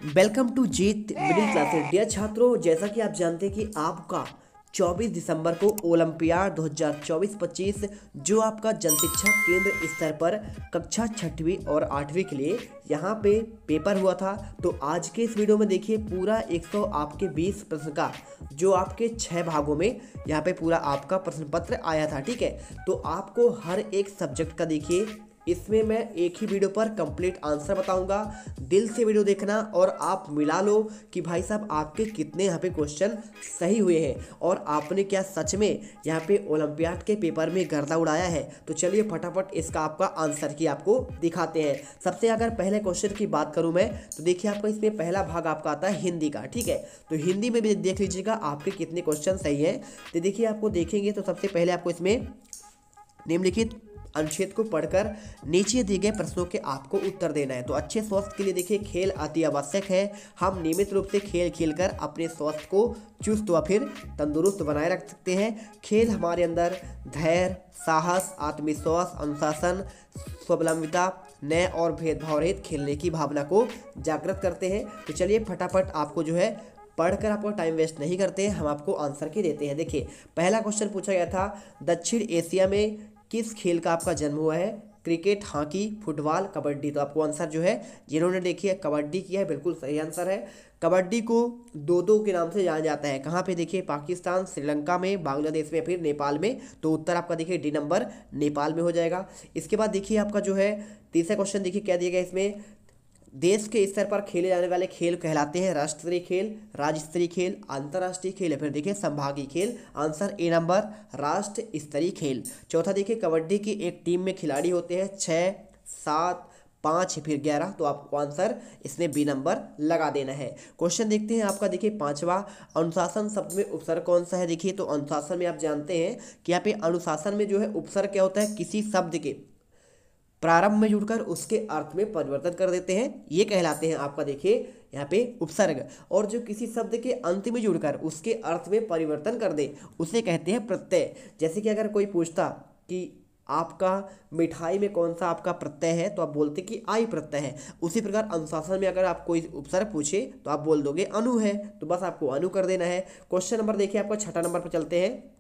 Welcome to Jeet middle classes. Dear छात्रों, जैसा कि आप जानते हैं कि आपका 24 दिसंबर को ओलंपियाड 2024-25 जो आपका जनशिक्षा केंद्र स्तर पर कक्षा 6वीं और 8वीं के लिए यहाँ पे पेपर हुआ था। तो आज के इस वीडियो में देखिए पूरा 100 आपके 20 प्रश्न का जो आपके 6 भागों में यहाँ पे पूरा आपका प्रश्न पत्र आया था। ठीक है, तो आपको हर एक सब्जेक्ट का देखिए इसमें मैं एक ही वीडियो पर कंप्लीट आंसर बताऊंगा। दिल से वीडियो देखना और आप मिला लो कि भाई साहब आपके कितने यहाँ पे क्वेश्चन सही हुए हैं और आपने क्या सच में यहाँ पे ओलंपियाड के पेपर में गर्दा उड़ाया है। तो चलिए फटाफट इसका आपका आंसर की आपको दिखाते हैं। सबसे अगर पहले क्वेश्चन की बात करूँ मैं तो देखिए आपका इसमें पहला भाग आपका आता है हिंदी का। ठीक है, तो हिंदी में भी देख लीजिएगा आपके कितने क्वेश्चन सही है। तो देखिए आपको देखेंगे तो सबसे पहले आपको इसमें निम्नलिखित अनुच्छेद को पढ़कर नीचे दिए गए प्रश्नों के आपको उत्तर देना है। तो अच्छे स्वास्थ्य के लिए देखिए खेल अति आवश्यक है। हम नियमित रूप से खेल खेलकर अपने स्वास्थ्य को चुस्त व फिर तंदुरुस्त बनाए रख सकते हैं। खेल हमारे अंदर धैर्य, साहस, आत्मविश्वास, अनुशासन, स्वावलंबिता, नए और भेदभाव रहित खेलने की भावना को जागृत करते हैं। तो चलिए फटाफट आपको जो है पढ़कर आपको टाइम वेस्ट नहीं करते हैं, हम आपको आंसर की देते हैं। देखिए पहला क्वेश्चन पूछा गया था दक्षिण एशिया में किस खेल का आपका जन्म हुआ है? Cricket, hockey, football, kabaddi. तो आपको आंसर जो है जिन्होंने देखिए कबड्डी किया है बिल्कुल सही आंसर है। कबड्डी को दो दो के नाम से जाना जाता है। कहाँ पे देखिए पाकिस्तान, श्रीलंका में, बांग्लादेश में, फिर नेपाल में। तो उत्तर आपका देखिए डी नंबर नेपाल में हो जाएगा। इसके बाद देखिए आपका जो है तीसरा क्वेश्चन देखिए क्या दिया गया इसमें, देश के स्तर पर खेले जाने वाले खेल कहलाते हैं राष्ट्रीय खेल, राज्य स्तरीय खेल, अंतर्राष्ट्रीय खेल या फिर देखिए संभागीय खेल। आंसर ए नंबर राष्ट्र स्तरीय खेल। चौथा देखिए कबड्डी की एक टीम में खिलाड़ी होते हैं 6, 7, 5 फिर 11। तो आपको आंसर इसमें बी नंबर लगा देना है। क्वेश्चन देखते हैं आपका देखिए पांचवा, अनुशासन शब्द में उपसर्ग कौन सा है? देखिए तो अनुशासन में आप जानते हैं कि यहाँ पे अनुशासन में जो है उपसर्ग क्या होता है, किसी शब्द के प्रारंभ में जुड़कर उसके अर्थ में परिवर्तन कर देते हैं, ये कहलाते हैं आपका देखिए यहाँ पे उपसर्ग। और जो किसी शब्द के अंत में जुड़कर उसके अर्थ में परिवर्तन कर दे उसे कहते हैं प्रत्यय। जैसे कि अगर कोई पूछता कि आपका मिठाई में कौन सा आपका प्रत्यय है तो आप बोलते कि आई प्रत्यय है। उसी प्रकार अनुशासन में अगर आप कोई उपसर्ग पूछे तो आप बोल दोगे अनु है, तो बस आपको अनु कर देना है। क्वेश्चन नंबर देखिए आपका छठा नंबर पर चलते हैं।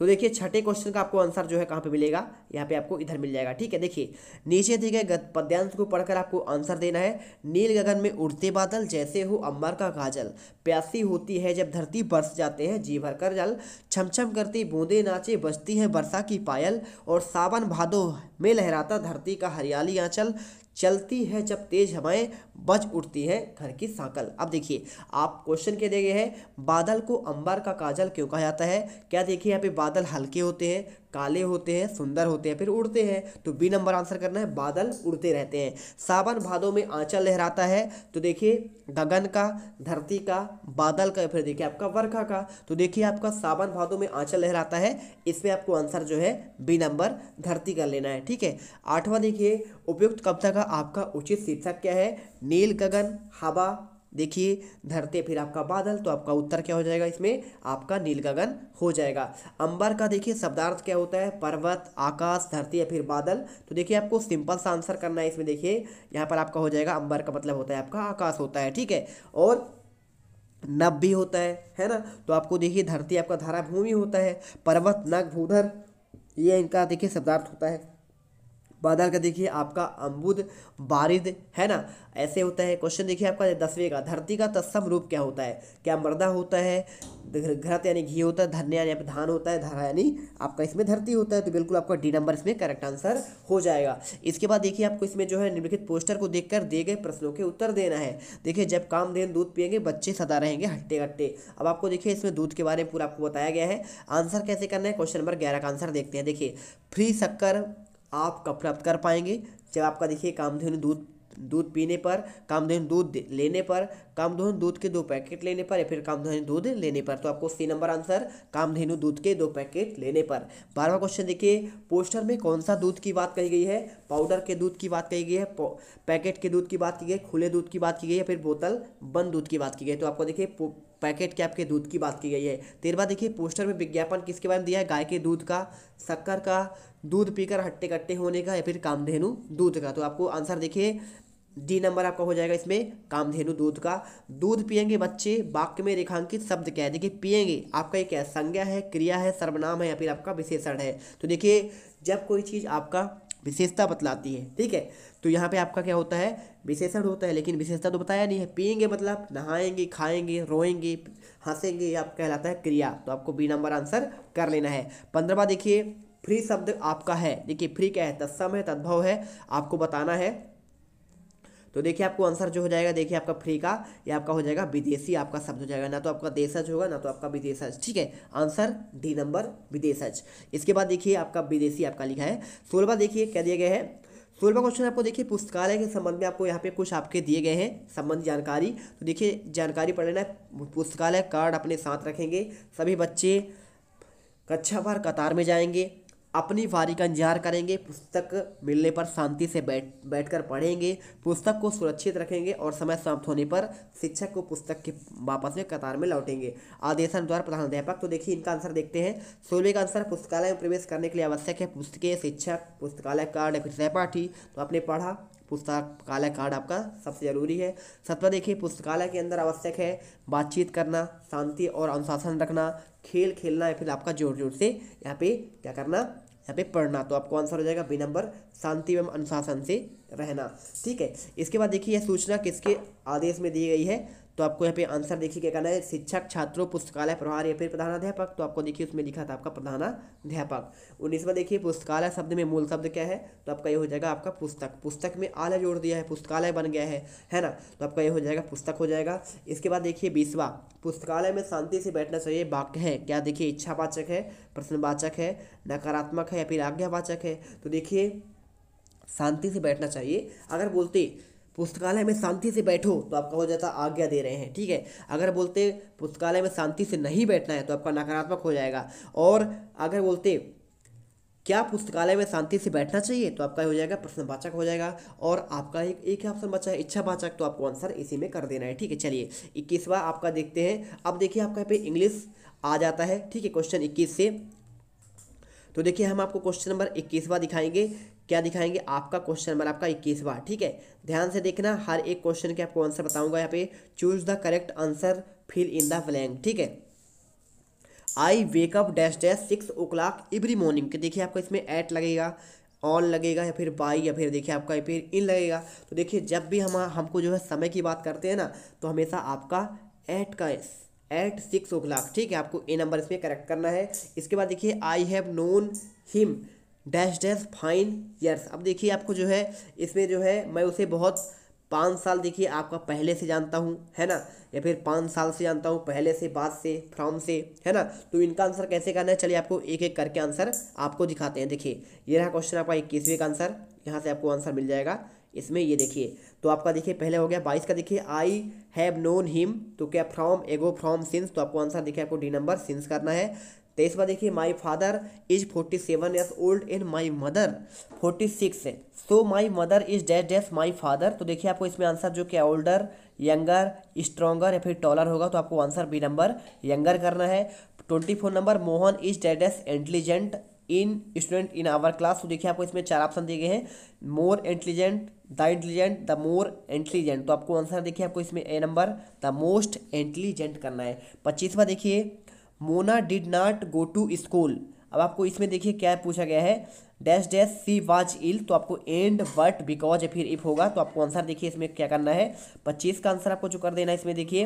तो देखिए छठे क्वेश्चन का आपको आंसर जो है कहाँ पे मिलेगा, यहाँ पे आपको इधर मिल जाएगा। ठीक है, देखिए नीचे दिए गए पद्यांश को पढ़कर आपको आंसर देना है। नील गगन में उड़ते बादल जैसे हो अंबर का काजल, प्यासी होती है जब धरती बरस जाते हैं जी भर कर जल, छमछम करती बूंदे नाचे बजती है वर्षा की पायल, और सावन भादो में लहराता धरती का हरियाली आंचल, चलती है जब तेज हवाएं बज उठती है घर की सांकल। अब देखिए आप क्वेश्चन के दिए गए हैं बादल को अंबर का काजल क्यों कहा जाता है? क्या देखिए यहाँ पे बादल हल्के होते हैं, काले होते हैं, सुंदर होते हैं, फिर उड़ते हैं। तो बी नंबर आंसर करना है, बादल उड़ते रहते हैं। सावन भादों में आंचल लहराता है, तो देखिए गगन का, धरती का, बादल का, फिर देखिए आपका वर्षा का। तो देखिए आपका सावन भादों में आंचल लहराता है, इसमें आपको आंसर जो है बी नंबर धरती कर लेना है। ठीक है, आठवां देखिए उपयुक्त कविता का आपका उचित शीर्षक क्या है? नील गगन, हवा, देखिए धरती, फिर आपका बादल। तो आपका उत्तर क्या हो जाएगा इसमें? आपका नील गगन हो जाएगा। अंबर का देखिए शब्दार्थ क्या होता है? पर्वत, आकाश, धरती या फिर बादल। तो देखिए आपको सिंपल सा आंसर करना है इसमें। देखिए यहाँ पर आपका हो जाएगा अंबर का मतलब होता है आपका आकाश होता है। ठीक है, और नभ भी होता है ना। तो आपको देखिए धरती आपका धारा भूमि होता है, पर्वत नभ भूधर ये इनका देखिए शब्दार्थ होता है। बादल का देखिए आपका अम्बुद बारिद है ना, ऐसे होता है। क्वेश्चन देखिए आपका 10वें का, धरती का तत्सम रूप क्या होता है? क्या मृदा होता है, घृत यानी घी होता है, धन्य यानी धान होता है, धारा यानी आपका इसमें धरती होता है। तो बिल्कुल आपका डी नंबर इसमें करेक्ट आंसर हो जाएगा। इसके बाद देखिए आपको इसमें जो है निम्नलिखित पोस्टर को देखकर दिए गए प्रश्नों के उत्तर देना है। देखिए जब कामधेनु दूध पिएंगे बच्चे सदा रहेंगे हट्टे कट्टे। अब आपको देखिए इसमें दूध के बारे में पूरा आपको बताया गया है। आंसर कैसे करना है, क्वेश्चन नंबर 11 का आंसर देखते हैं। देखिए फ्री शक्कर आप कब प्राप्त कर पाएंगे? जब आपका देखिए कामधेनु दूध पीने पर, कामधेनु दूध लेने पर, कामधेनु दूध के 2 पैकेट लेने पर या फिर कामधेनु दूध लेने पर। तो आपको सी नंबर आंसर कामधेनु दूध के 2 पैकेट लेने पर। 12वां क्वेश्चन देखिए पोस्टर में कौन सा दूध की बात कही गई है? पाउडर के दूध की बात कही गई है, पैकेट के दूध की बात की गई, खुले दूध की बात की गई है, फिर बोतल बंद दूध की बात की गई। तो आपको देखिए पैकेट के आपके दूध की बात की गई है। 13वां देखिए पोस्टर में विज्ञापन किसके बारे में दिया है? गाय के दूध का, शक्कर का, दूध पीकर हट्टे कट्टे होने का या फिर कामधेनु दूध का। तो आपको आंसर देखिए डी नंबर आपका हो जाएगा इसमें कामधेनु दूध का। दूध पिएंगे बच्चे वाक्य में रेखांकित शब्द क्या है? देखिए पिएंगे आपका ये क्या है? संज्ञा है, क्रिया है, सर्वनाम है या फिर आपका विशेषण है। तो देखिए जब कोई चीज़ आपका विशेषता बतलाती है, ठीक है, तो यहाँ पे आपका क्या होता है? विशेषण होता है, लेकिन विशेषता तो बताया नहीं है। पिएंगे मतलब नहाएंगे, खाएंगे, रोएंगे, हंसेंगे, ये आप कहलाता है क्रिया। तो आपको बी नंबर आंसर कर लेना है। 15वां देखिए फ्री शब्द आपका है। देखिए फ्री क्या है? तत्सम है, तद्भव है, आपको बताना है। तो देखिए आपको आंसर जो हो जाएगा, देखिए आपका फ्री का ये आपका हो जाएगा विदेशी आपका शब्द हो जाएगा, ना तो आपका देशज होगा ना तो आपका विदेशज। ठीक है, आंसर डी नंबर विदेशज। इसके बाद देखिए आपका विदेशी आपका लिखा है। 16वां देखिए क्या दिया गया है? 16वां क्वेश्चन आपको देखिए पुस्तकालय के संबंध में आपको यहाँ पे कुछ आपके दिए गए हैं संबंधी जानकारी। तो देखिए जानकारी पढ़ लेना है। पुस्तकालय कार्ड अपने साथ रखेंगे, सभी बच्चे कक्षा भर कतार में जाएंगे, अपनी बारी का इंतजार करेंगे, पुस्तक मिलने पर शांति से बैठकर पढ़ेंगे, पुस्तक को सुरक्षित रखेंगे और समय समाप्त होने पर शिक्षक को पुस्तक के वापस में कतार में लौटेंगे। आदेशानुसार प्रधानाध्यापक। तो देखिए इनका आंसर देखते हैं। 16वें का आंसर पुस्तकालय में प्रवेश करने के लिए आवश्यक है पुस्तकें, शिक्षक, पुस्तकालय कार्ड या फिर सहपाठी। तो आपने पढ़ा, पुस्तकालय कार्ड आपका सबसे जरूरी है। 17वां देखिए पुस्तकालय के अंदर आवश्यक है बातचीत करना, शांति और अनुशासन रखना, खेल खेलना या फिर आपका जोर जोर से यहाँ पे क्या करना, यहाँ पे पढ़ना। तो आपको आंसर हो जाएगा बी नंबर शांति एवं अनुशासन से रहना। ठीक है, इसके बाद देखिए यह सूचना किसके आदेश में दी गई है? तो आपको यहाँ पे आंसर देखिए क्या करना है? शिक्षक, छात्रों, पुस्तकालय प्रभार या फिर प्रधानाध्यापक। तो आपको देखिए उसमें लिखा था आपका प्रधानाध्यापक। 19वां देखिए पुस्तकालय शब्द में मूल शब्द क्या है? तो आपका ये हो जाएगा आपका पुस्तक। पुस्तक में आला जोड़ दिया है, पुस्तकालय बन गया है ना? तो आपका ये हो जाएगा पुस्तक हो जाएगा। इसके बाद देखिए 20वां पुस्तकालय में शांति से बैठना चाहिए वाक्य है क्या? देखिए इच्छावाचक है, प्रश्नवाचक है, नकारात्मक है या फिर आज्ञावाचक है। तो देखिए शांति से बैठना चाहिए। अगर बोलते पुस्तकालय में शांति से बैठो तो आपका हो जाता आज्ञा दे रहे हैं। ठीक है, अगर बोलते पुस्तकालय में शांति से नहीं बैठना है तो आपका नकारात्मक हो जाएगा। और अगर बोलते क्या पुस्तकालय में शांति से बैठना चाहिए तो आपका हो जाएगा प्रश्नवाचक हो जाएगा। और आपका एक ऑप्शन बचा है इच्छावाचक, तो आपको आंसर इसी में कर देना है। ठीक है, चलिए 21वां आपका देखते हैं। अब देखिए आपका यहाँ पे इंग्लिश आ जाता है। ठीक है, क्वेश्चन 21 से। तो देखिए हम आपको क्वेश्चन नंबर 21वां दिखाएंगे। क्या दिखाएंगे? आपका क्वेश्चन नंबर आपका 21वां। ठीक है, ध्यान से देखना, हर एक क्वेश्चन के आपको आंसर बताऊंगा। यहाँ पे choose the correct answer, fill in the blank. ठीक है, I wake up dash dash 6 o'clock every morning. देखिए आपको इसमें एट लगेगा, ऑन लगेगा या फिर बाई या फिर देखिए आपका फिर इन लगेगा। तो देखिए जब भी हमको जो है समय की बात करते हैं ना, तो हमेशा आपका एट 6 o'clock। ठीक है, आपको ए नंबर इसमें करेक्ट करना है। इसके बाद देखिए I have known him dash dash fine years. अब देखिए आपको जो है इसमें जो है मैं उसे बहुत 5 साल देखिए आपका पहले से जानता हूँ, है ना, या फिर 5 साल से जानता हूँ, पहले से, बाद से, फ्रॉम से, है ना। तो इनका आंसर कैसे करना है, चलिए आपको एक एक करके आंसर आपको दिखाते हैं। देखिए ये रहा क्वेश्चन आपका 21वें का आंसर, यहाँ से आपको आंसर मिल जाएगा इसमें। ये देखिए तो आपका देखिए पहले हो गया 22 का। देखिए आई हैव नोन हिम, तो क्या फ्रॉम, एगो, फ्रॉम, सिंस। तो आपको आंसर देखिए आपको डी नंबर सिंस करना है। 23वां देखिए my father is 47 years old and my mother 46 है, so my mother is dash dash my father. तो देखिए आपको इसमें आंसर जो क्या ओल्डर, यंगर, स्ट्रॉन्गर या फिर टॉलर होगा। तो आपको आंसर बी नंबर यंगर करना है। 24 number Mohan is dash dash intelligent in student in our class. तो देखिए आपको इसमें 4 ऑप्शन दिए गए हैं, more intelligent, the intelligent, the more intelligent. तो आपको आंसर देखिए आपको इसमें A number the most intelligent करना है। 25वां देखिए Mona did not go to school. अब आपको इसमें देखिए क्या पूछा गया है, dash dash she was ill. तो आपको एंड, बट, बिकॉज या फिर इफ होगा। तो आपको आंसर देखिए इसमें क्या करना है, 25 का आंसर आपको जो कर देना है इसमें देखिए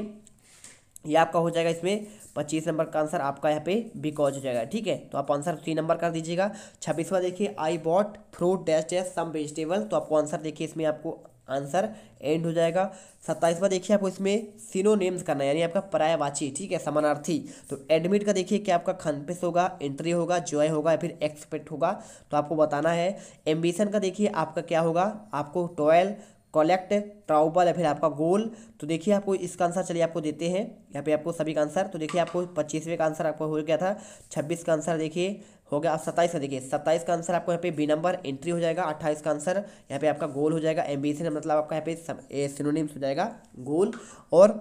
ये आपका हो जाएगा इसमें 25 नंबर का आंसर आपका यहाँ पे बिकॉज हो जाएगा। ठीक है, तो आप आंसर 3 नंबर कर दीजिएगा। 26वां देखिए I bought fruit dash dash some vegetable. तो आपको आंसर देखिए इसमें आपको आंसर एंड हो जाएगा। 27वां देखिए आपको इसमें सिनोनिम्स करना है, यानी आपका पर्यायवाची, ठीक है, समानार्थी। तो एडमिट का देखिए क्या आपका खनपिस होगा, एंट्री होगा, जॉय होगा या फिर एक्सपेक्ट होगा। तो आपको बताना है। एम्बिशन का देखिए आपका क्या होगा, आपको टॉयल, कलेक्ट, ट्राउबल या फिर आपका गोल। तो देखिए आपको इसका आंसर चलिए आपको देते हैं यहाँ पे आपको सभी का आंसर। तो देखिए आपको 25वें का आंसर आपको हो गया था। 26 का आंसर देखिए हो गया। अब 27 का देखिए 27 का आंसर आपको यहाँ पे बी नंबर एंट्री हो जाएगा। 28 का आंसर यहाँ पे आपका गोल हो जाएगा। एम्बिशन मतलब आपका यहाँ पे सिनोनिम्स हो जाएगा गोल। और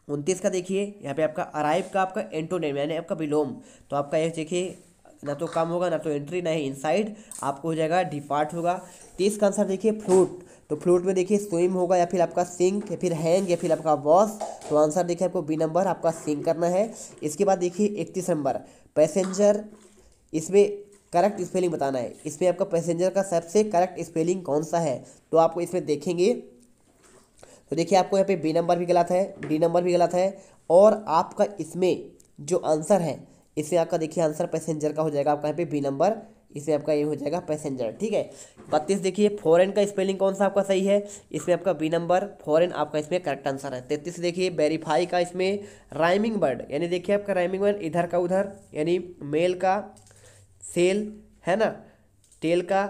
29 का देखिए यहाँ पे आपका अराइव का आपका एंटोनिम यानी आपका विलोम। तो आपका ये देखिए ना तो कम होगा ना तो एंट्री, ना ही इनसाइड, आपको हो जाएगा डिपार्ट होगा। 30 का आंसर देखिए फ्रूट। तो फ्लूट में देखिए स्विम होगा या फिर आपका सिंक या फिर हैंग या फिर आपका वॉश। तो आंसर देखिए आपको बी नंबर आपका सिंक करना है। इसके बाद देखिए 31 नंबर पैसेंजर, इसमें करेक्ट स्पेलिंग बताना है। इसमें आपका पैसेंजर का सबसे करेक्ट स्पेलिंग कौन सा है, तो आपको इसमें देखेंगे तो देखिए आपको यहाँ पे बी नंबर भी गलत है, डी नंबर भी गलत है, और आपका इसमें जो आंसर है इसमें आपका देखिए आंसर पैसेंजर का हो जाएगा आपका यहाँ पे बी नंबर, इसमें आपका ये हो जाएगा पैसेंजर। ठीक है। 32 देखिए फॉरेन का स्पेलिंग कौन सा आपका सही है, इसमें आपका बी नंबर फॉरेन आपका इसमें करेक्ट आंसर है। 33 देखिए वेरीफाई का इसमें राइमिंग वर्ड, यानी देखिए आपका राइमिंग वर्ड इधर का उधर, यानी मेल का सेल है ना, टेल का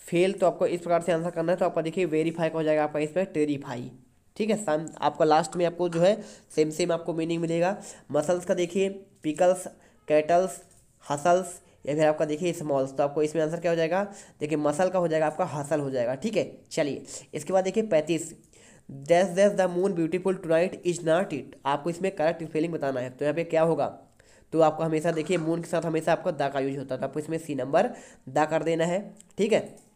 फेल, तो आपको इस प्रकार से आंसर करना है। तो आपका देखिए वेरीफाई का हो जाएगा आपका इसमें टेरीफाई। ठीक है। साम आपका लास्ट में आपको जो है सेम सेम आपको मीनिंग मिलेगा। मसल्स का देखिए पिकल्स, कैटल्स, हसल्स या फिर आपका देखिए स्मॉल्स, तो आपको इसमें आंसर क्या हो जाएगा, देखिए मसल का हो जाएगा आपका हसल हो जाएगा। ठीक है। चलिए इसके बाद देखिए 35 that's that's the moon beautiful tonight is not it, आपको इसमें करेक्ट स्पेलिंग बताना है। तो यहाँ पे क्या होगा, तो आपको हमेशा देखिए मून के साथ हमेशा आपको दा का यूज होता है, तो आपको इसमें सी नंबर दा कर देना है। ठीक है।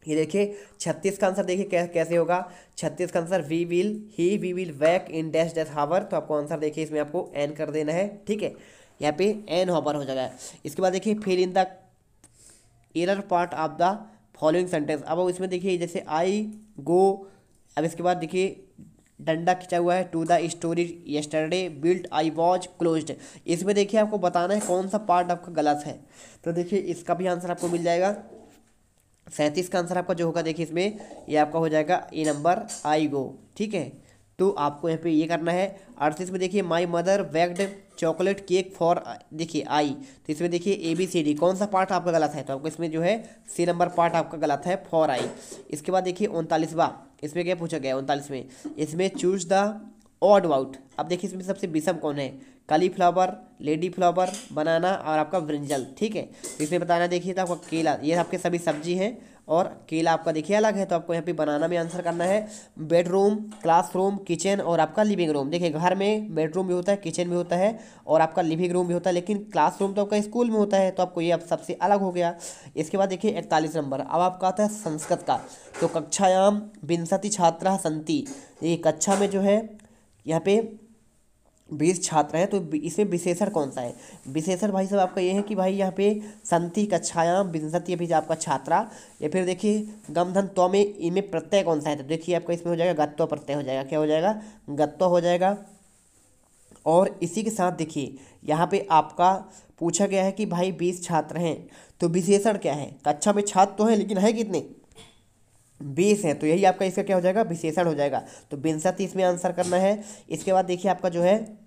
ये देखिए 36 का आंसर देखिए कैसे होगा। 36 का answer we will wake in dash dash hour, तो आपको आंसर देखिए इसमें आपको एन कर देना है। ठीक है। यहाँ पे एन हावर हो जाएगा। इसके बाद देखिए fill in the error part of the following sentence. अब इसमें देखिए जैसे आई गो, अब इसके बाद देखिए डंडा खिंचा हुआ है to the story yesterday built I was closed, इसमें देखिए आपको बताना है कौन सा पार्ट आपका गलत है। तो देखिए इसका भी आंसर आपको मिल जाएगा। 37 का आंसर आपका जो होगा देखिए इसमें ये आपका हो जाएगा ए नंबर आई गो। ठीक है। तो आपको यहाँ पे ये करना है। 38 में देखिए my mother baked chocolate cake for देखिए आई, तो इसमें देखिए ABCD कौन सा पार्ट आपका गलत है, तो आपको इसमें जो है सी नंबर पार्ट आपका गलत है फॉर आई। इसके बाद देखिए 39वां, इसमें क्या पूछा गया 39 में, इसमें चूज द ऑड आउट। अब देखिए इसमें सबसे विषम कौन है, कालीफ्लावर, लेडी फ्लावर, बनाना और आपका ब्रिंजल। ठीक है। तो इसमें बताना देखिए तो आपका केला, ये आपके सभी सब्जी हैं और केला आपका देखिए अलग है, तो आपको यहाँ पे बनाना में आंसर करना है। बेडरूम, क्लासरूम, किचन और आपका लिविंग रूम। देखिए घर में बेडरूम भी होता है, किचन भी होता है और आपका लिविंग रूम भी होता है, लेकिन क्लासरूम तो आपका स्कूल में होता है, तो आपको ये अब सबसे अलग हो गया। इसके बाद देखिए 41 नंबर, अब आपका आता है संस्कृत का। तो कक्षायाम विंशति छात्रा सन्ति, ये कक्षा में जो है यहाँ पे 20 छात्र हैं, तो इसमें विशेषण कौन सा है। विशेषण भाई साहब आपका ये है कि भाई यहाँ पे संति कक्षायाम विंशति अभी आपका छात्रा, या फिर देखिए गमधन त्व में इनमें प्रत्यय कौन सा है, तो देखिए आपका इसमें हो जाएगा गत्व प्रत्यय हो जाएगा। क्या हो जाएगा, गत्व हो जाएगा। और इसी के साथ देखिए यहाँ पे आपका पूछा गया है कि भाई 20 छात्र हैं, तो विशेषण क्या है, कक्षा में छात्र तो है लेकिन है कितने, 20 है, तो यही आपका इसका क्या हो जाएगा, विशेषण हो जाएगा। तो विंशति इसमें आंसर करना है। इसके बाद देखिए आपका जो है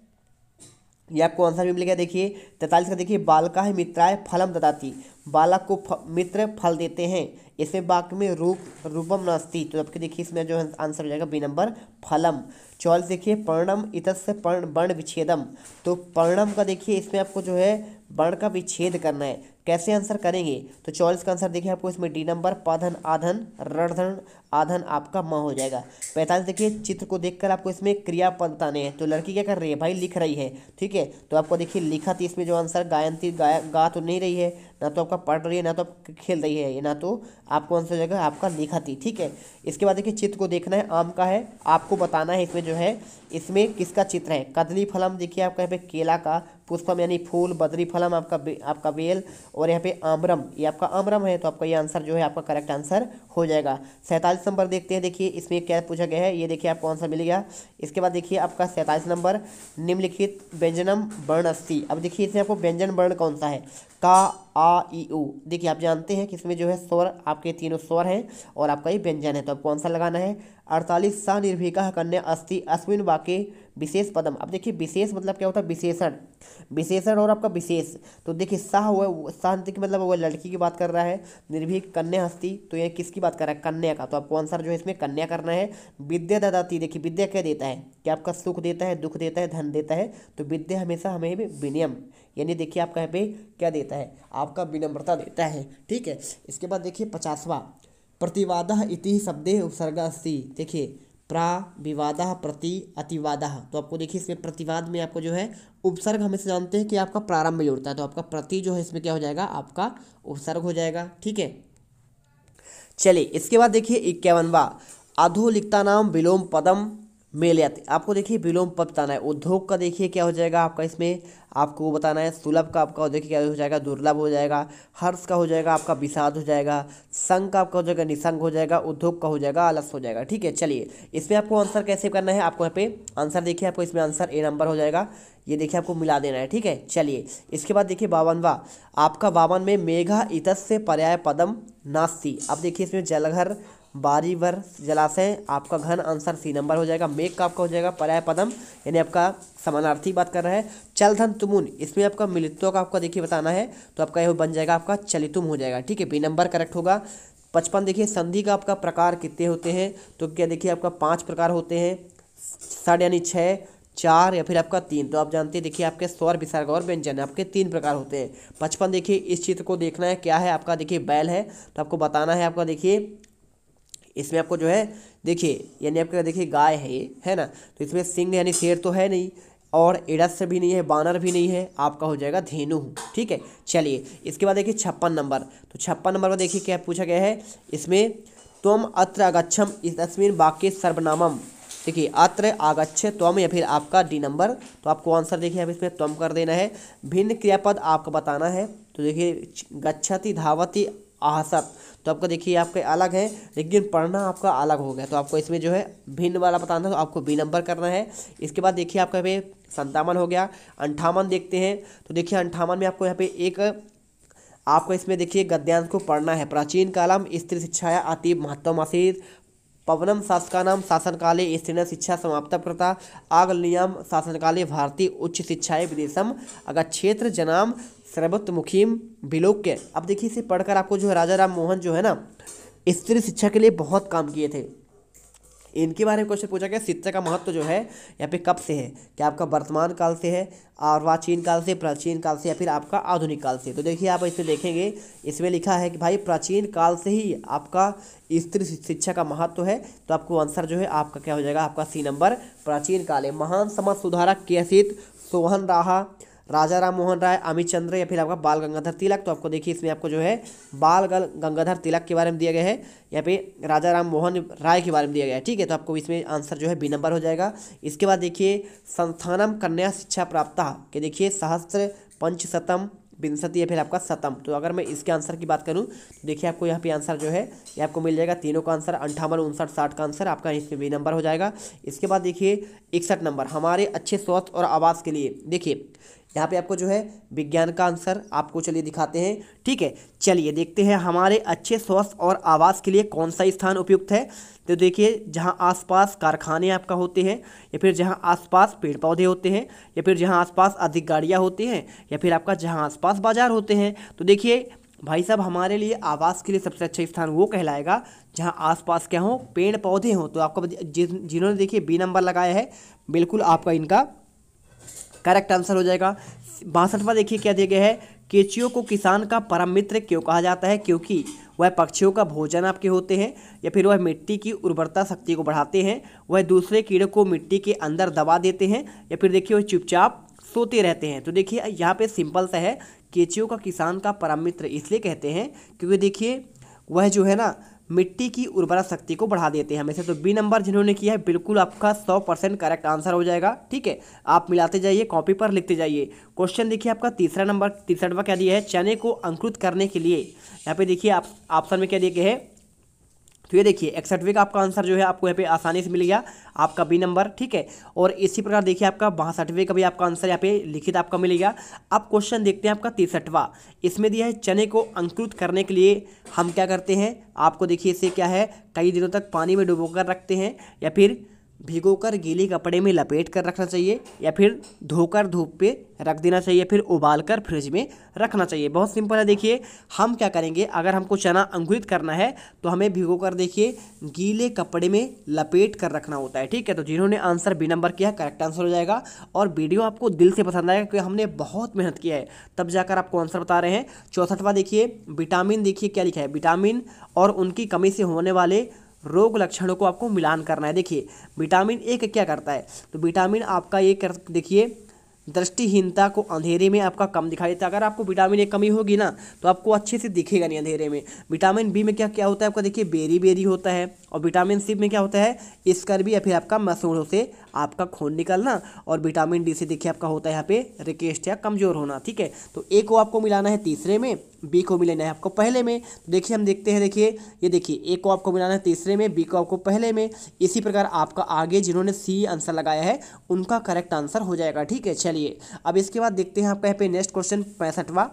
ये आपको आंसर भी मिल गया। देखिए 43 का देखिए बालका है मित्राय फलम ददाती, बालक को मित्र फल देते हैं। इसमें वाक्य में रूपम नास्ति, तो आपके देखिए इसमें जो आंसर हो जाएगा बी नंबर फलम। 44 देखिए पर्णम इतस्य वर्ण विच्छेदम, तो पर्णम का देखिए इसमें आपको जो है वर्ण का विच्छेद करना है। कैसे आंसर करेंगे, तो 44 का आंसर देखिए आपको इसमें डी नंबर पाधन आधन रणधन आधन आपका म हो जाएगा। 45 देखिए चित्र को देखकर आपको इसमें क्रियापद बताने हैं, तो लड़की क्या कर रही है भाई, लिख रही है। ठीक है। तो आपको देखिए लिखा थी, इसमें जो आंसर गायन थी गा तो नहीं रही है, ना तो आपका पढ़ रही है, ना तो आप खेल रही है, ना तो आपको आंसर हो जाएगा आपका लिखा थी। ठीक है। इसके बाद देखिए चित्र को देखना है, आम का है, आपको बताना है इसमें जो है इसमें किसका चित्र है। कदली फलम देखिए आपका यहाँ पे केला का, पुष्पम यानी फूल, बद्री फलम आपका बेल, और यहाँ पे आम्रम ये आपका आम्रम है, तो आपका ये आंसर जो है आपका करेक्ट आंसर हो जाएगा। 47 नंबर देखते हैं, देखिए इसमें क्या पूछा गया है, ये देखिए आपको आंसर मिल गया। इसके बाद देखिए आपका 47 नंबर निम्नलिखित व्यंजनम वर्ण अस्ति। अब देखिए इसमें आपको व्यंजन वर्ण कौन सा है, का आ ई उ। देखिए आप जानते हैं कि इसमें जो है स्वर आपके तीनों स्वर हैं और आपका ये व्यंजन है, तो आपको आंसर लगाना है। 48 सा निर्भीका कन्या अस्ति अस्मिन वाक्ये विशेष पदम। अब देखिए विशेष मतलब क्या होता है, विशेषण, विशेषण और आपका विशेष। तो देखिए साह हुआ, साह की मतलब वो लड़की की बात कर रहा है, निर्भीक कन्या हस्ती, तो ये किसकी बात कर रहा है, कन्या का, तो आपको आंसर जो है इसमें कन्या करना है। विद्या ददाती, देखिए विद्या क्या देता है, क्या आपका सुख देता है, दुख देता है, धन देता है, तो विद्या हमेशा हमें विनयम, यानी देखिए आपका यहाँ पे क्या देता है, आपका विनम्रता देता है। ठीक है। इसके बाद देखिए 50वां प्रतिवादः इति शब्दे उपसर्गा अस्ति। देखिए प्राविवादः प्रति अतिवादः, तो आपको देखिए इसमें प्रतिवाद में आपको जो है उपसर्ग हमेशा जानते हैं कि आपका प्रारंभ में जुड़ता है, तो आपका प्रति जो है इसमें क्या हो जाएगा, आपका उपसर्ग हो जाएगा। ठीक है। चलिए इसके बाद देखिए 51वां, अधोलिखता नाम विलोम पदम मेलयत। आपको देखिए विलोम पद बताना है। उद्योग का देखिए क्या हो जाएगा आपका, इसमें आपको बताना है। सुलभ का आपका देखिए क्या हो जाएगा, दुर्लभ हो जाएगा। हर्ष का हो जाएगा आपका विषाद हो जाएगा। संग का आपका हो जाएगा निसंग हो जाएगा। उद्योग का हो जाएगा आलस हो जाएगा। ठीक है, चलिए इसमें आपको आंसर कैसे करना है, आपको यहाँ पे आंसर देखिए, आपको इसमें आंसर ए नंबर हो जाएगा। ये देखिए आपको मिला देना है। ठीक है, चलिए इसके बाद देखिए 52वां, आपका 52 में मेघा इतस्य पर्याय पदम नास्ति। अब देखिए इसमें जलघर बारीवर जलाशय, आपका घन आंसर सी नंबर हो जाएगा। मेघ का आपका हो जाएगा पर्याय पदम, यानी आपका समानार्थी बात कर रहा है। चल धन तुमुन, इसमें आपका मिलित्व का आपका देखिए बताना है, तो आपका यह बन जाएगा आपका चलितुम हो जाएगा। ठीक है, बी नंबर करेक्ट होगा। 55 देखिए संधि का आपका प्रकार कितने होते हैं, तो क्या देखिए आपका 5 प्रकार होते हैं। षड यानी 6, 4 या फिर आपका 3। तो आप जानते हैं देखिए आपके स्वर विसर्ग और व्यंजन आपके 3 प्रकार होते हैं। 55 देखिए इस चित्र को देखना है, क्या है आपका देखिए बैल है, तो आपको बताना है आपका देखिए इसमें आपको जो है देखिए यानी आपका देखिए गाय है ये, है ना। तो इसमें सिंह यानी शेर तो है नहीं, और इड़स्य भी नहीं है, बानर भी नहीं है, आपका हो जाएगा धेनु। ठीक है, चलिए इसके बाद देखिए 56 नंबर। तो 56 नंबर में देखिए क्या पूछा गया है, इसमें त्वम अत्र आगच्छम इतस्मिन् वाक्ये सर्वनामम। देखिए अत्र आगच्छ त्वम या फिर आपका डी नंबर, तो आपको आंसर देखिए अब इसमें त्वम कर देना है। भिन्न क्रियापद आपको बताना है, तो देखिए गच्छति धावति आहसत, तो आपको देखिए आपके अलग है, लेकिन पढ़ना आपका अलग हो गया। तो आपको इसमें जो है भिन्न वाला बताना है, तो आपको बी नंबर करना है। इसके बाद देखिए आपका यहाँ पे 57 हो गया। 58 देखते हैं, तो देखिए 58 में आपको यहाँ पे एक आपको इसमें देखिए गद्यांश को पढ़ना है। प्राचीन कालम स्त्री शिक्षाया अतीव महत्वमासीत् पवनम शासकानाम शासनकाले स्त्रीण शिक्षा समाप्त कृता आगलनीयाम शासनकाले भारतीय उच्च शिक्षाएं विदेशम अगच्छेत्र जनाम सर्वतमुखीम विलोक्य। अब देखिए इसे पढ़कर आपको जो है राजा राम मोहन जो है ना स्त्री शिक्षा के लिए बहुत काम किए थे। इनके बारे में क्वेश्चन पूछा गया, शिक्षा का महत्व जो है यहाँ पे कब से है, क्या आपका वर्तमान काल से है, अर्वाचीन काल से, प्राचीन काल से, या फिर आपका आधुनिक काल से। तो देखिए आप इसमें देखेंगे, इसमें लिखा है कि भाई प्राचीन काल से ही आपका स्त्री शिक्षा का महत्व है। तो आपको आंसर जो है आपका क्या हो जाएगा, आपका सी नंबर प्राचीन काल है। महान समाज सुधारक केसित सोहन राहा, राजा राम मोहन राय, अमित चंद्र, या फिर आपका बाल गंगाधर तिलक। तो आपको देखिए इसमें आपको जो है बाल गंगाधर तिलक के बारे में दिया गया है, यहाँ पे राजा राम मोहन राय के बारे में दिया गया है। ठीक है, तो आपको इसमें आंसर जो है बी नंबर हो जाएगा। इसके बाद देखिए संस्थानम कन्या शिक्षा प्राप्त के देखिए सहस्त्र पंचशतम विंशति या फिर आपका शतम। तो अगर मैं इसके आंसर की बात करूं तो देखिए आपको यहाँ पे आंसर जो है ये आपको मिल जाएगा, तीनों का आंसर 58, 59, 60 का आंसर आपका इसमें बी नंबर हो जाएगा। इसके बाद देखिए 61 नंबर, हमारे अच्छे स्वास्थ्य और आवास के लिए। देखिए यहाँ पे आपको जो है विज्ञान का आंसर आपको चलिए दिखाते हैं। ठीक है, चलिए देखते हैं हमारे अच्छे स्वास्थ्य और आवास के लिए कौन सा स्थान उपयुक्त है। तो देखिए जहाँ आसपास कारखाने आपका होते हैं, या फिर जहाँ आसपास पेड़ पौधे होते हैं, या फिर जहाँ आसपास अधिक गाड़ियाँ होती हैं, या फिर आपका जहाँ आसपास बाजार होते हैं। तो देखिए भाई साहब हमारे लिए आवास के लिए सबसे अच्छा स्थान वो कहलाएगा जहाँ आसपास क्या हो, पेड़ पौधे हों। तो आपको जिन्होंने देखिए बी नंबर लगाया है, बिल्कुल आपका इनका करेक्ट आंसर हो जाएगा। 62वां देखिए क्या दिया गया है, केंचुओं को किसान का परम मित्र क्यों कहा जाता है, क्योंकि वह पक्षियों का भोजन आपके होते हैं, या फिर वह मिट्टी की उर्वरता शक्ति को बढ़ाते हैं, वह दूसरे कीड़ों को मिट्टी के अंदर दबा देते हैं, या फिर देखिए वह चुपचाप सोते रहते हैं। तो देखिए यहाँ पे सिंपल सा है, केंचुओं का किसान का परम मित्र इसलिए कहते हैं क्योंकि देखिए वह जो है ना मिट्टी की उर्वरा शक्ति को बढ़ा देते हैं हमेशा। तो बी नंबर जिन्होंने किया है बिल्कुल आपका 100% करेक्ट आंसर हो जाएगा। ठीक है, आप मिलाते जाइए, कॉपी पर लिखते जाइए। क्वेश्चन देखिए आपका तीसरा नंबर, 63वां क्या दिया है, चने को अंकुरित करने के लिए। यहाँ पे देखिए आप ऑप्शन में क्या दिया गया है, तो ये देखिए 61वें का आपका आंसर जो है आपको यहाँ पे आसानी से मिल गया, आपका बी नंबर। ठीक है, और इसी प्रकार देखिए आपका 62वें का भी आपका आंसर यहाँ पे लिखित आपका मिलेगा। अब क्वेश्चन देखते हैं आपका 63वां, इसमें दिया है चने को अंकुरित करने के लिए हम क्या करते हैं। आपको देखिए इसे क्या है, कई दिनों तक पानी में डुबोकर रखते हैं, या फिर भिगोकर गीले कपड़े में लपेट कर रखना चाहिए, या फिर धोकर धूप पे रख देना चाहिए, फिर उबालकर फ्रिज में रखना चाहिए। बहुत सिंपल है। देखिए हम क्या करेंगे, अगर हमको चना अंकुरित करना है तो हमें भिगोकर देखिए गीले कपड़े में लपेट कर रखना होता है। ठीक है, तो जिन्होंने आंसर बी नंबर किया करेक्ट आंसर हो जाएगा। और वीडियो आपको दिल से पसंद आएगा क्योंकि हमने बहुत मेहनत किया है, तब जाकर आपको आंसर बता रहे हैं। 64वां देखिए विटामिन, देखिए क्या लिखा है, विटामिन और उनकी कमी से होने वाले रोग लक्षणों को आपको मिलान करना है। देखिए विटामिन ए क्या करता है, तो विटामिन आपका ये देखिए दृष्टिहीनता को अंधेरे में आपका कम दिखाई देता है। अगर आपको विटामिन ए कमी होगी ना तो आपको अच्छे से दिखेगा नहीं अंधेरे में। विटामिन बी में क्या क्या होता है आपका, देखिए बेरी बेरी होता है। और विटामिन सी में क्या होता है, स्कर्वी या फिर आपका मसूड़ों से आपका खून निकलना। और विटामिन डी से देखिए आपका होता है यहाँ पे रिकेस्ट या कमजोर होना। ठीक है, तो ए को आपको मिलाना है तीसरे में, बी को मिलाना है आपको पहले में। तो देखिए हम देखते हैं, देखिए ये देखिए ए को आपको मिलाना है तीसरे में, बी को आपको पहले में। इसी प्रकार आपका आगे जिन्होंने सी आंसर लगाया है उनका करेक्ट आंसर हो जाएगा। ठीक है, चलिए अब इसके बाद देखते हैं आपका यहाँ पे नेक्स्ट क्वेश्चन 65वां।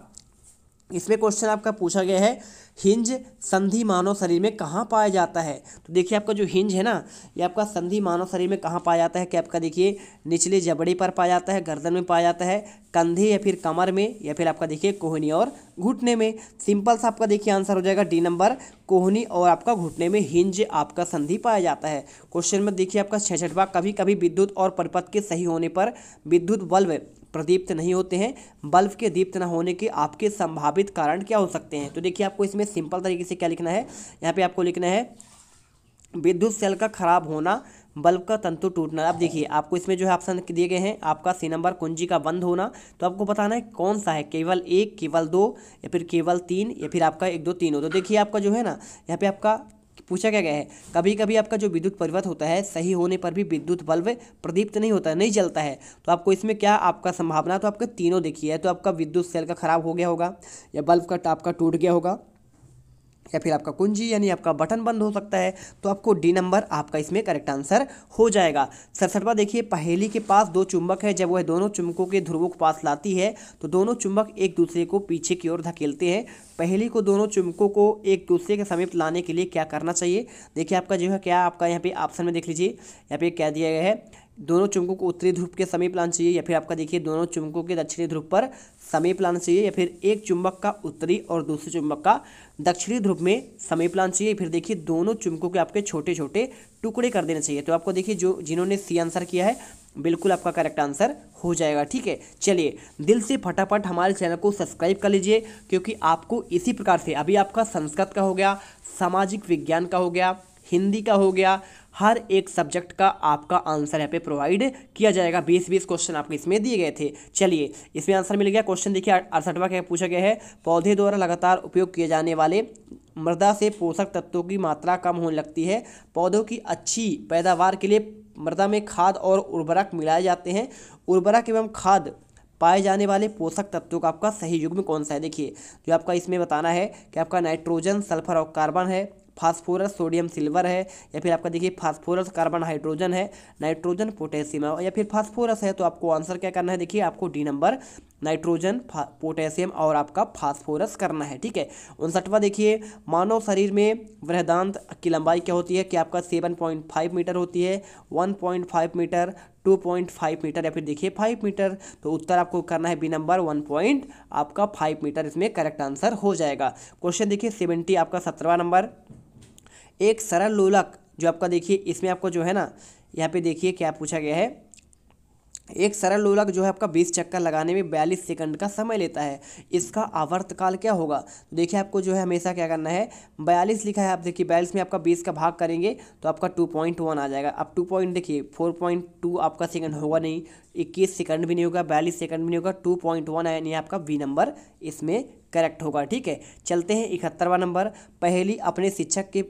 इसमें क्वेश्चन आपका पूछा गया है, हिंज संधि मानव शरीर में कहाँ पाया जाता है। तो देखिए आपका जो हिंज है ना, ये आपका संधि मानव शरीर में कहाँ पाया जाता है, कि आपका देखिए निचले जबड़े पर पाया जाता है, गर्दन में पाया जाता है, कंधे या फिर कमर में, या फिर आपका देखिए कोहनी और घुटने में। सिंपल सा आपका देखिए आंसर हो जाएगा डी नंबर, कोहनी और आपका घुटने में हिंज आपका संधि पाया जाता है। क्वेश्चन में देखिए आपका 66वां, कभी कभी विद्युत और परिपथ के सही होने पर विद्युत बल्ब प्रदीप्त नहीं होते हैं, बल्ब के दीप्त न होने के आपके संभावित कारण क्या हो सकते हैं। तो देखिए आपको इसमें सिंपल तरीके से क्या लिखना है, यहाँ पे आपको लिखना है विद्युत सेल का खराब होना, बल्ब का तंतु टूटना। अब देखिए आपको इसमें जो है ऑप्शन दिए गए हैं, आपका सी नंबर कुंजी का बंद होना। तो आपको बताना है कौन सा है, केवल एक, केवल दो, या फिर केवल तीन, या फिर आपका एक दो तीन हो। तो देखिए आपका जो है ना, यहाँ पे आपका पूछा क्या गया है, कभी कभी आपका जो विद्युत परिवर्तन होता है सही होने पर भी विद्युत बल्ब प्रदीप्त नहीं होता है, नहीं जलता है। तो आपको इसमें क्या आपका संभावना, तो आपके तीनों देखिए है। तो आपका विद्युत सेल का खराब हो गया होगा, या बल्ब का आपका टूट गया होगा, या फिर आपका कुंजी यानी आपका बटन बंद हो सकता है। तो आपको डी नंबर आपका इसमें करेक्ट आंसर हो जाएगा। 67वां देखिए, पहेली के पास दो चुंबक है, जब वह दोनों चुंबकों के ध्रुवों को पास लाती है तो दोनों चुंबक एक दूसरे को पीछे की ओर धकेलते हैं। पहेली को दोनों चुंबकों को एक दूसरे के समीप लाने के लिए क्या करना चाहिए। देखिए आपका जो है क्या आपका यहाँ पे ऑप्शन में देख लीजिए, यहाँ पे क्या दिया गया है, दोनों चुंबकों को उत्तरी ध्रुव के समीप लाना चाहिए, या फिर आपका देखिए दोनों चुंबकों के दक्षिणी ध्रुव पर समीप लाना चाहिए, या फिर एक चुंबक का उत्तरी और दूसरे चुंबक का दक्षिणी ध्रुव में समीप लाना चाहिए, फिर देखिए दोनों चुंबकों के आपके छोटे छोटे टुकड़े कर देना चाहिए। तो आपको देखिए जो जिन्होंने सी आंसर किया है बिल्कुल आपका करेक्ट आंसर हो जाएगा। ठीक है, चलिए दिल से फटाफट हमारे चैनल को सब्सक्राइब कर लीजिए, क्योंकि आपको इसी प्रकार से अभी आपका संस्कृत का हो गया, सामाजिक विज्ञान का हो गया, हिंदी का हो गया, हर एक सब्जेक्ट का आपका आंसर यहाँ पे प्रोवाइड किया जाएगा। 20-20 क्वेश्चन आपको इसमें दिए गए थे। चलिए इसमें आंसर मिल गया। क्वेश्चन देखिए 68वां क्या पूछा गया है, पौधे द्वारा लगातार उपयोग किए जाने वाले मृदा से पोषक तत्वों की मात्रा कम होने लगती है। पौधों की अच्छी पैदावार के लिए मृदा में खाद और उर्वरक मिलाए जाते हैं। उर्वरक एवं खाद पाए जाने वाले पोषक तत्वों का आपका सही युग्म कौन सा है। देखिए जो आपका इसमें बताना है कि आपका नाइट्रोजन, सल्फर और कार्बन है, फास्फोरस, सोडियम, सिल्वर है, या फिर आपका देखिए फास्फोरस, कार्बन, हाइड्रोजन है, नाइट्रोजन, पोटेशियम है, या फिर फास्फोरस है। तो आपको आंसर क्या करना है, देखिए आपको डी नंबर नाइट्रोजन, पोटेशियम और आपका फास्फोरस करना है। ठीक है, 59वां देखिए, मानव शरीर में वृहदांत की लंबाई क्या होती है, कि आपका 7.5 मीटर होती है, 1.5 मीटर, 2.5 मीटर, या फिर देखिए 5 मीटर। तो उत्तर आपको करना है बी नंबर 1.5 मीटर, इसमें करेक्ट आंसर हो जाएगा। क्वेश्चन देखिए 70 आपका 17वां नंबर, एक सरल लोलक जो आपका देखिए इसमें आपको जो है ना, यहाँ पे देखिए क्या पूछा गया है, एक सरल लोलक जो है आपका 20 चक्कर लगाने में 42 सेकंड का समय लेता है, इसका आवर्तकाल क्या होगा। तो देखिए आपको जो है हमेशा क्या करना है, 42 लिखा है, आप देखिए 42 में आपका 20 का भाग करेंगे तो आपका 2.1 आ जाएगा। अब 2 देखिए 4.2 आपका सेकंड होगा नहीं, 21 सेकंड भी नहीं होगा, 42 सेकंड भी नहीं होगा, 2.1 है, यानी आपका बी नंबर इसमें करेक्ट होगा। ठीक है, चलते हैं 71वां नंबर, पहेली अपने शिक्षक के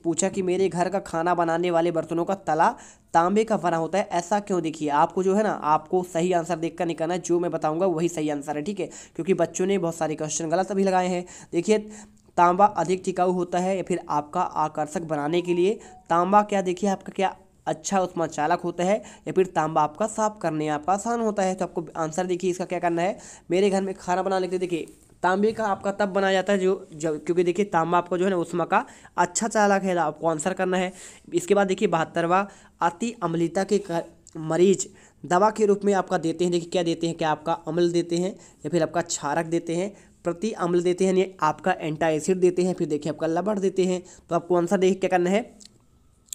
पूछा कि मेरे घर का खाना बनाने वाले बर्तनों का तला तांबे का बना होता है, ऐसा क्यों। देखिए आपको जो है ना, आपको सही आंसर देखकर नहीं करना है, जो मैं बताऊंगा वही सही आंसर है। ठीक है, क्योंकि बच्चों ने बहुत सारे क्वेश्चन गलत अभी लगाए हैं। देखिए तांबा अधिक टिकाऊ होता है, या फिर आपका आकर्षक बनाने के लिए तांबा क्या, देखिए आपका क्या अच्छा उसमें चालक होता है, या फिर तांबा आपका साफ करने आपका आसान होता है। तो आपको आंसर देखिए इसका क्या करना है, मेरे घर में खाना बनाने के लिए देखिए तांबे का आपका तब बनाया जाता है जो क्योंकि देखिए तांबा आपको जो है ना उसमें का अच्छा चालक है, आपको आंसर करना है। इसके बाद देखिए 72वां, अति अम्लता के मरीज दवा के रूप में आपका देते हैं, देखिए क्या देते हैं, क्या आपका अम्ल देते हैं, या फिर आपका क्षारक देते हैं, प्रति अम्ल देते हैं, यानी आपका एंटा एसिड देते हैं, फिर देखिए आपका लवण देते हैं। तो आपको आंसर देखिए क्या करना है,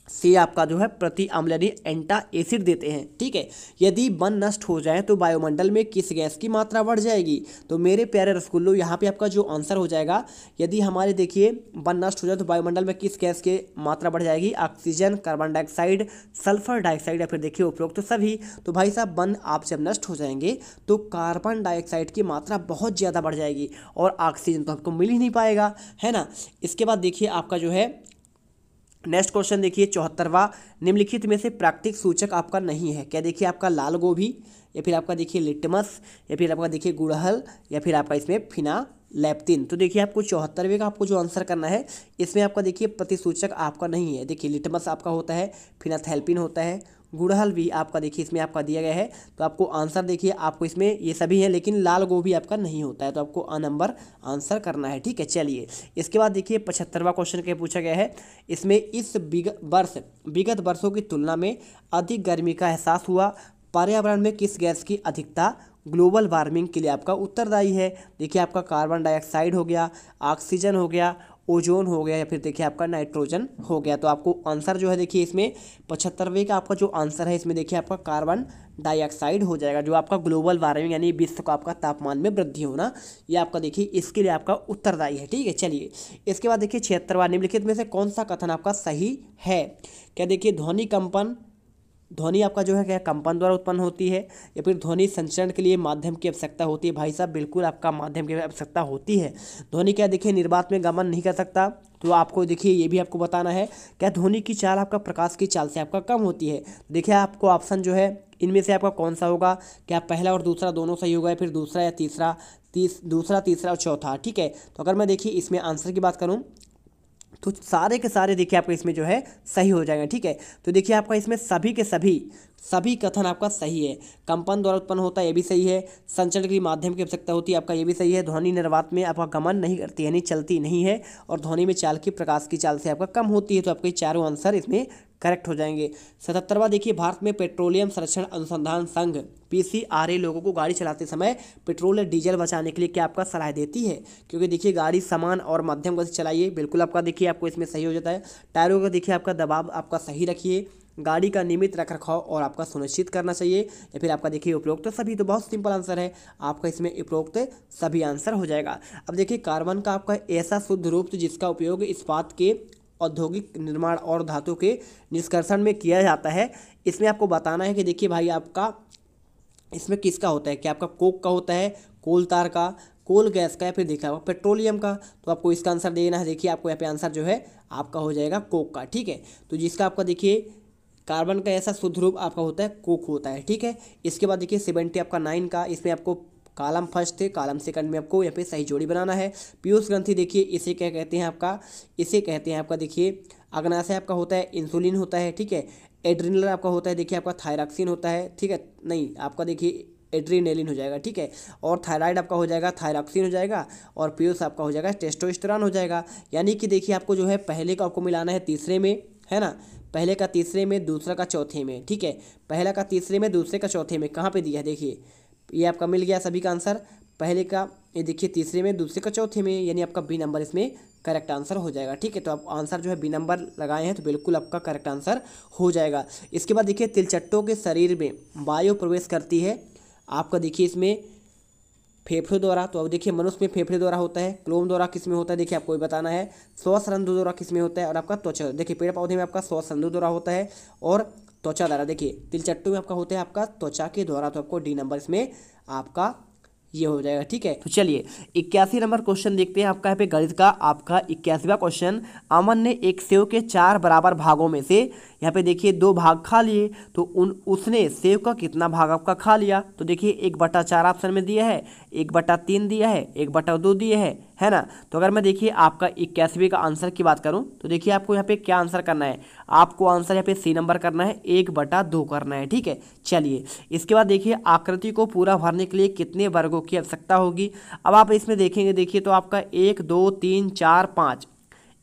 सी आपका जो है प्रति अम्ल यानी एंटा एसिड देते हैं। ठीक है, यदि वन नष्ट हो जाए तो वायुमंडल में किस गैस की मात्रा बढ़ जाएगी? तो मेरे प्यारे रसगुल्लो यहाँ पे आपका जो आंसर हो जाएगा, यदि हमारे देखिए वन नष्ट हो जाए तो वायुमंडल में किस गैस की मात्रा बढ़ जाएगी? Oxygen, carbon dioxide, sulphur dioxide या फिर देखिए उपरोक्त तो सभी। तो भाई साहब वन आप जब नष्ट हो जाएंगे तो कार्बन डाइऑक्साइड की मात्रा बहुत ज़्यादा बढ़ जाएगी और ऑक्सीजन तो आपको मिल ही नहीं पाएगा, है ना। इसके बाद देखिए आपका जो है नेक्स्ट क्वेश्चन देखिए 74वां, निम्नलिखित में से प्राकृतिक सूचक आपका नहीं है। क्या देखिए आपका लाल गोभी या फिर आपका देखिए लिटमस या फिर आपका देखिए गुड़हल या फिर आपका इसमें फिनालैप्थिन। तो देखिए आपको 74वें का आपको जो आंसर करना है, इसमें आपका देखिए प्रतिसूचक आपका नहीं है। देखिए लिटमस आपका होता है, फिनाथैल्पिन होता है, गुड़हल भी आपका देखिए इसमें आपका दिया गया है। तो आपको आंसर देखिए आपको इसमें ये सभी हैं, लेकिन लाल गोभी आपका नहीं होता है, तो आपको अ नंबर आंसर करना है। ठीक है, चलिए इसके बाद देखिए 75वां क्वेश्चन क्या पूछा गया है, इसमें इस विगत वर्षों की तुलना में अधिक गर्मी का एहसास हुआ, पर्यावरण में किस गैस की अधिकता ग्लोबल वार्मिंग के लिए आपका उत्तरदायी है? देखिए आपका कार्बन डाइऑक्साइड हो गया, ऑक्सीजन हो गया, ओजोन हो गया या फिर देखिए आपका नाइट्रोजन हो गया। तो आपको आंसर जो है देखिए इसमें 75वें का आपका जो आंसर है इसमें देखिए आपका कार्बन डाइऑक्साइड हो जाएगा, जो आपका ग्लोबल वार्मिंग यानी विश्व का आपका तापमान में वृद्धि होना, ये आपका देखिए इसके लिए आपका उत्तरदायी है। ठीक है, चलिए इसके बाद देखिए 76वां, निम्नलिखित में से कौन सा कथन आपका सही है? क्या देखिए ध्वनि आपका जो है क्या कंपन द्वारा उत्पन्न होती है या फिर ध्वनि संचरण के लिए माध्यम की आवश्यकता होती है? भाई साहब बिल्कुल आपका माध्यम की आवश्यकता होती है। ध्वनि क्या देखिए निर्वात में गमन नहीं कर सकता, तो आपको देखिए ये भी आपको बताना है। क्या ध्वनि की चाल आपका प्रकाश की चाल से आपका कम होती है? देखिए आपको ऑप्शन जो है इनमें से आपका कौन सा होगा? क्या पहला और दूसरा दोनों सही होगा या फिर दूसरा या तीसरा दूसरा तीसरा और चौथा? ठीक है, तो अगर मैं देखिए इसमें आंसर की बात करूँ तो सारे के सारे देखिए आपका इसमें जो है सही हो जाएगा। ठीक है, तो देखिए आपका इसमें सभी के सभी कथन आपका सही है। कंपन द्वारा उत्पन्न होता है ये भी सही है, संचरण के लिए माध्यम की आवश्यकता होती है आपका ये भी सही है, ध्वनि निर्वात में आपका गमन नहीं करती यानी चलती नहीं है, और ध्वनि में चाल की प्रकाश की चाल से आपका कम होती है। तो आपके चारों आंसर इसमें करेक्ट हो जाएंगे। 77वां देखिए, भारत में पेट्रोलियम संरक्षण अनुसंधान संघ PCRA लोगों को गाड़ी चलाते समय पेट्रोल या डीजल बचाने के लिए क्या आपका सलाह देती है? क्योंकि देखिए गाड़ी समान और मध्यम गति से चलाइए, बिल्कुल आपका देखिए आपको इसमें सही हो जाता है। टायरों का देखिए आपका दबाव आपका सही रखिए, गाड़ी का नियमित रखरखाव और आपका सुनिश्चित करना चाहिए, या फिर आपका देखिए उपरोक्त तो सभी। तो बहुत सिंपल आंसर है आपका इसमें उपरोक्त सभी आंसर हो जाएगा। अब देखिए कार्बन का आपका ऐसा शुद्ध रूप जिसका उपयोग इस्पात के औद्योगिक निर्माण और धातु के निष्कर्षण में किया जाता है, इसमें आपको बताना है कि देखिए भाई आपका इसमें किसका होता है? क्या आपका कोक का होता है, कोल तार का, कोल गैस का, या फिर देखा होगा पेट्रोलियम का? तो आपको इसका आंसर देना है। देखिए आपको यहाँ पे आंसर जो है आपका हो जाएगा कोक का। ठीक है, तो जिसका आपका देखिए कार्बन का ऐसा शुद्ध रूप आपका होता है कोक होता है। ठीक है, इसके बाद देखिए 70 आपका 9 का, इसमें आपको कॉलम फर्स्ट थे, कॉलम सेकंड में आपको यहाँ पे सही जोड़ी बनाना है। पीयूष ग्रंथि देखिए इसे क्या कहते हैं आपका? इसे कहते हैं आपका देखिए अग्नाशय आपका होता है, इंसुलिन होता है। ठीक है, एड्रिनल आपका होता है देखिए आपका थायरॉक्सिन होता है। ठीक है, नहीं आपका देखिए एड्रीनेलिन हो जाएगा। ठीक है, और थायराइड आपका हो जाएगा थायरॉक्सिन हो जाएगा, और पीयूष आपका हो जाएगा टेस्टोस्टेरोन हो जाएगा। यानी कि देखिए आपको जो है पहले का आपको मिलाना है तीसरे में, है ना, पहले का तीसरे में, दूसरा का चौथे में। ठीक है, पहला का तीसरे में, दूसरे का चौथे में, कहाँ पे दिया है देखिए ये आपका मिल गया सभी का आंसर। पहले का ये देखिए तीसरे में, दूसरे का चौथे में, यानी आपका बी नंबर इसमें करेक्ट आंसर हो जाएगा। ठीक है, तो आप आंसर जो है बी नंबर लगाए हैं तो बिल्कुल आपका करेक्ट आंसर हो जाएगा। इसके बाद देखिए तिलचट्टों के शरीर में वायु प्रवेश करती है आपका देखिए इसमें फेफड़ों द्वारा। तो अब देखिए मनुष्य में फेफड़े द्वारा होता है, क्लोम द्वारा किस में होता है देखिए आपको बताना है, श्वासरंध्र द्वारा किस में होता है, और आपका त्वचा देखिए पेड़ पौधे में आपका श्वासरंध्र द्वारा होता है और त्वचा द्वारा। देखिए तिलचट्टू में आपका होता है आपका त्वचा के द्वारा। तो आपको डी नंबर इसमें आपका ये हो जाएगा। ठीक है, तो चलिए 81 नंबर क्वेश्चन देखते हैं आपका यहाँ पे गणित का। आपका 81वां क्वेश्चन, अमन ने एक सेव के 4 बराबर भागों में से यहाँ पे देखिए 2 भाग खा लिए, तो उसने सेव का कितना भाग आपका खा लिया? तो देखिए 1/4 ऑप्शन में दिया है, 1/3 दिया है, 1/2 दिए है ना। तो अगर मैं देखिए आपका 81वें का आंसर की बात करूं तो देखिए आपको यहाँ पे क्या आंसर करना है? आपको आंसर यहाँ पे सी नंबर करना है, 1/2 करना है। ठीक है, चलिए इसके बाद देखिए आकृति को पूरा भरने के लिए कितने वर्गों की आवश्यकता होगी? अब आप इसमें देखेंगे देखिए तो आपका 1 2 3 4 5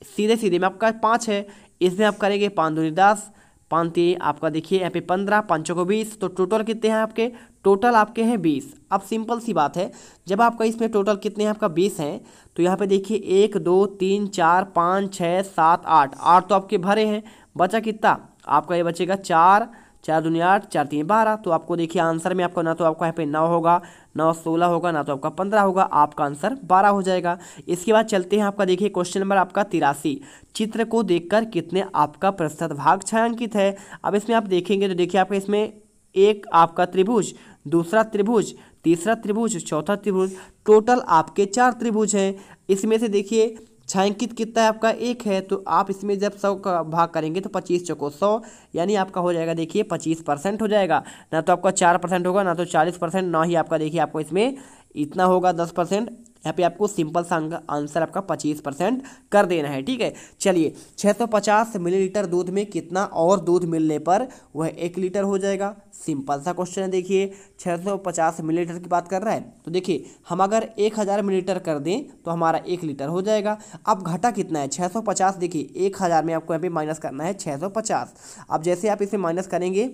सीधे सीधे में आपका 5 है, इसमें आप करेंगे 5 दूनी 10, 5 3 आपका देखिए यहाँ पे 15, 5 को 20, तो टोटल कितने हैं आपके? टोटल आपके हैं 20। अब सिंपल सी बात है, जब आपका इसमें टोटल कितने हैं आपका 20 हैं, तो यहाँ पे देखिए 1 2 3 4 5 6 7 8 तो आपके भरे हैं, बचा कितना आपका, ये बचेगा 4, 4 दूनी 8, 4 3 12। तो आपको देखिए आंसर में आपको ना तो आपका यहाँ पे 9 होगा, 9 16 होगा, ना तो आपका 15 होगा, आपका आंसर 12 हो जाएगा। इसके बाद चलते हैं आपका देखिए क्वेश्चन नंबर आपका 83। चित्र को देखकर कितने आपका प्रतिशत भाग छायांकित है। अब इसमें आप देखेंगे तो देखिए आपका इसमें एक आपका त्रिभुज, दूसरा त्रिभुज, तीसरा त्रिभुज, चौथा त्रिभुज, टोटल आपके 4 त्रिभुज हैं। इसमें से देखिए छायांकित कितना है आपका, 1 है। तो आप इसमें जब 100 का भाग करेंगे तो 25 चौको 100, यानी आपका हो जाएगा देखिए 25% हो जाएगा। ना तो आपका 4% होगा, ना तो 40%, ना ही आपका देखिए आपको इसमें इतना होगा 10%। यहाँ पे आपको सिंपल सा आंसर आपका 25% कर देना है। ठीक है, चलिए 650 मिलीलीटर दूध में कितना और दूध मिलने पर वह 1 लीटर हो जाएगा। सिंपल सा क्वेश्चन है। देखिए 650 मिलीलीटर की बात कर रहा है, तो देखिए हम अगर 1000 मिलीलीटर कर दें तो हमारा 1 लीटर हो जाएगा। अब घटा कितना है 650, देखिए 1000 में आपको यहाँ पे माइनस करना है 650। अब जैसे आप इसे माइनस करेंगे,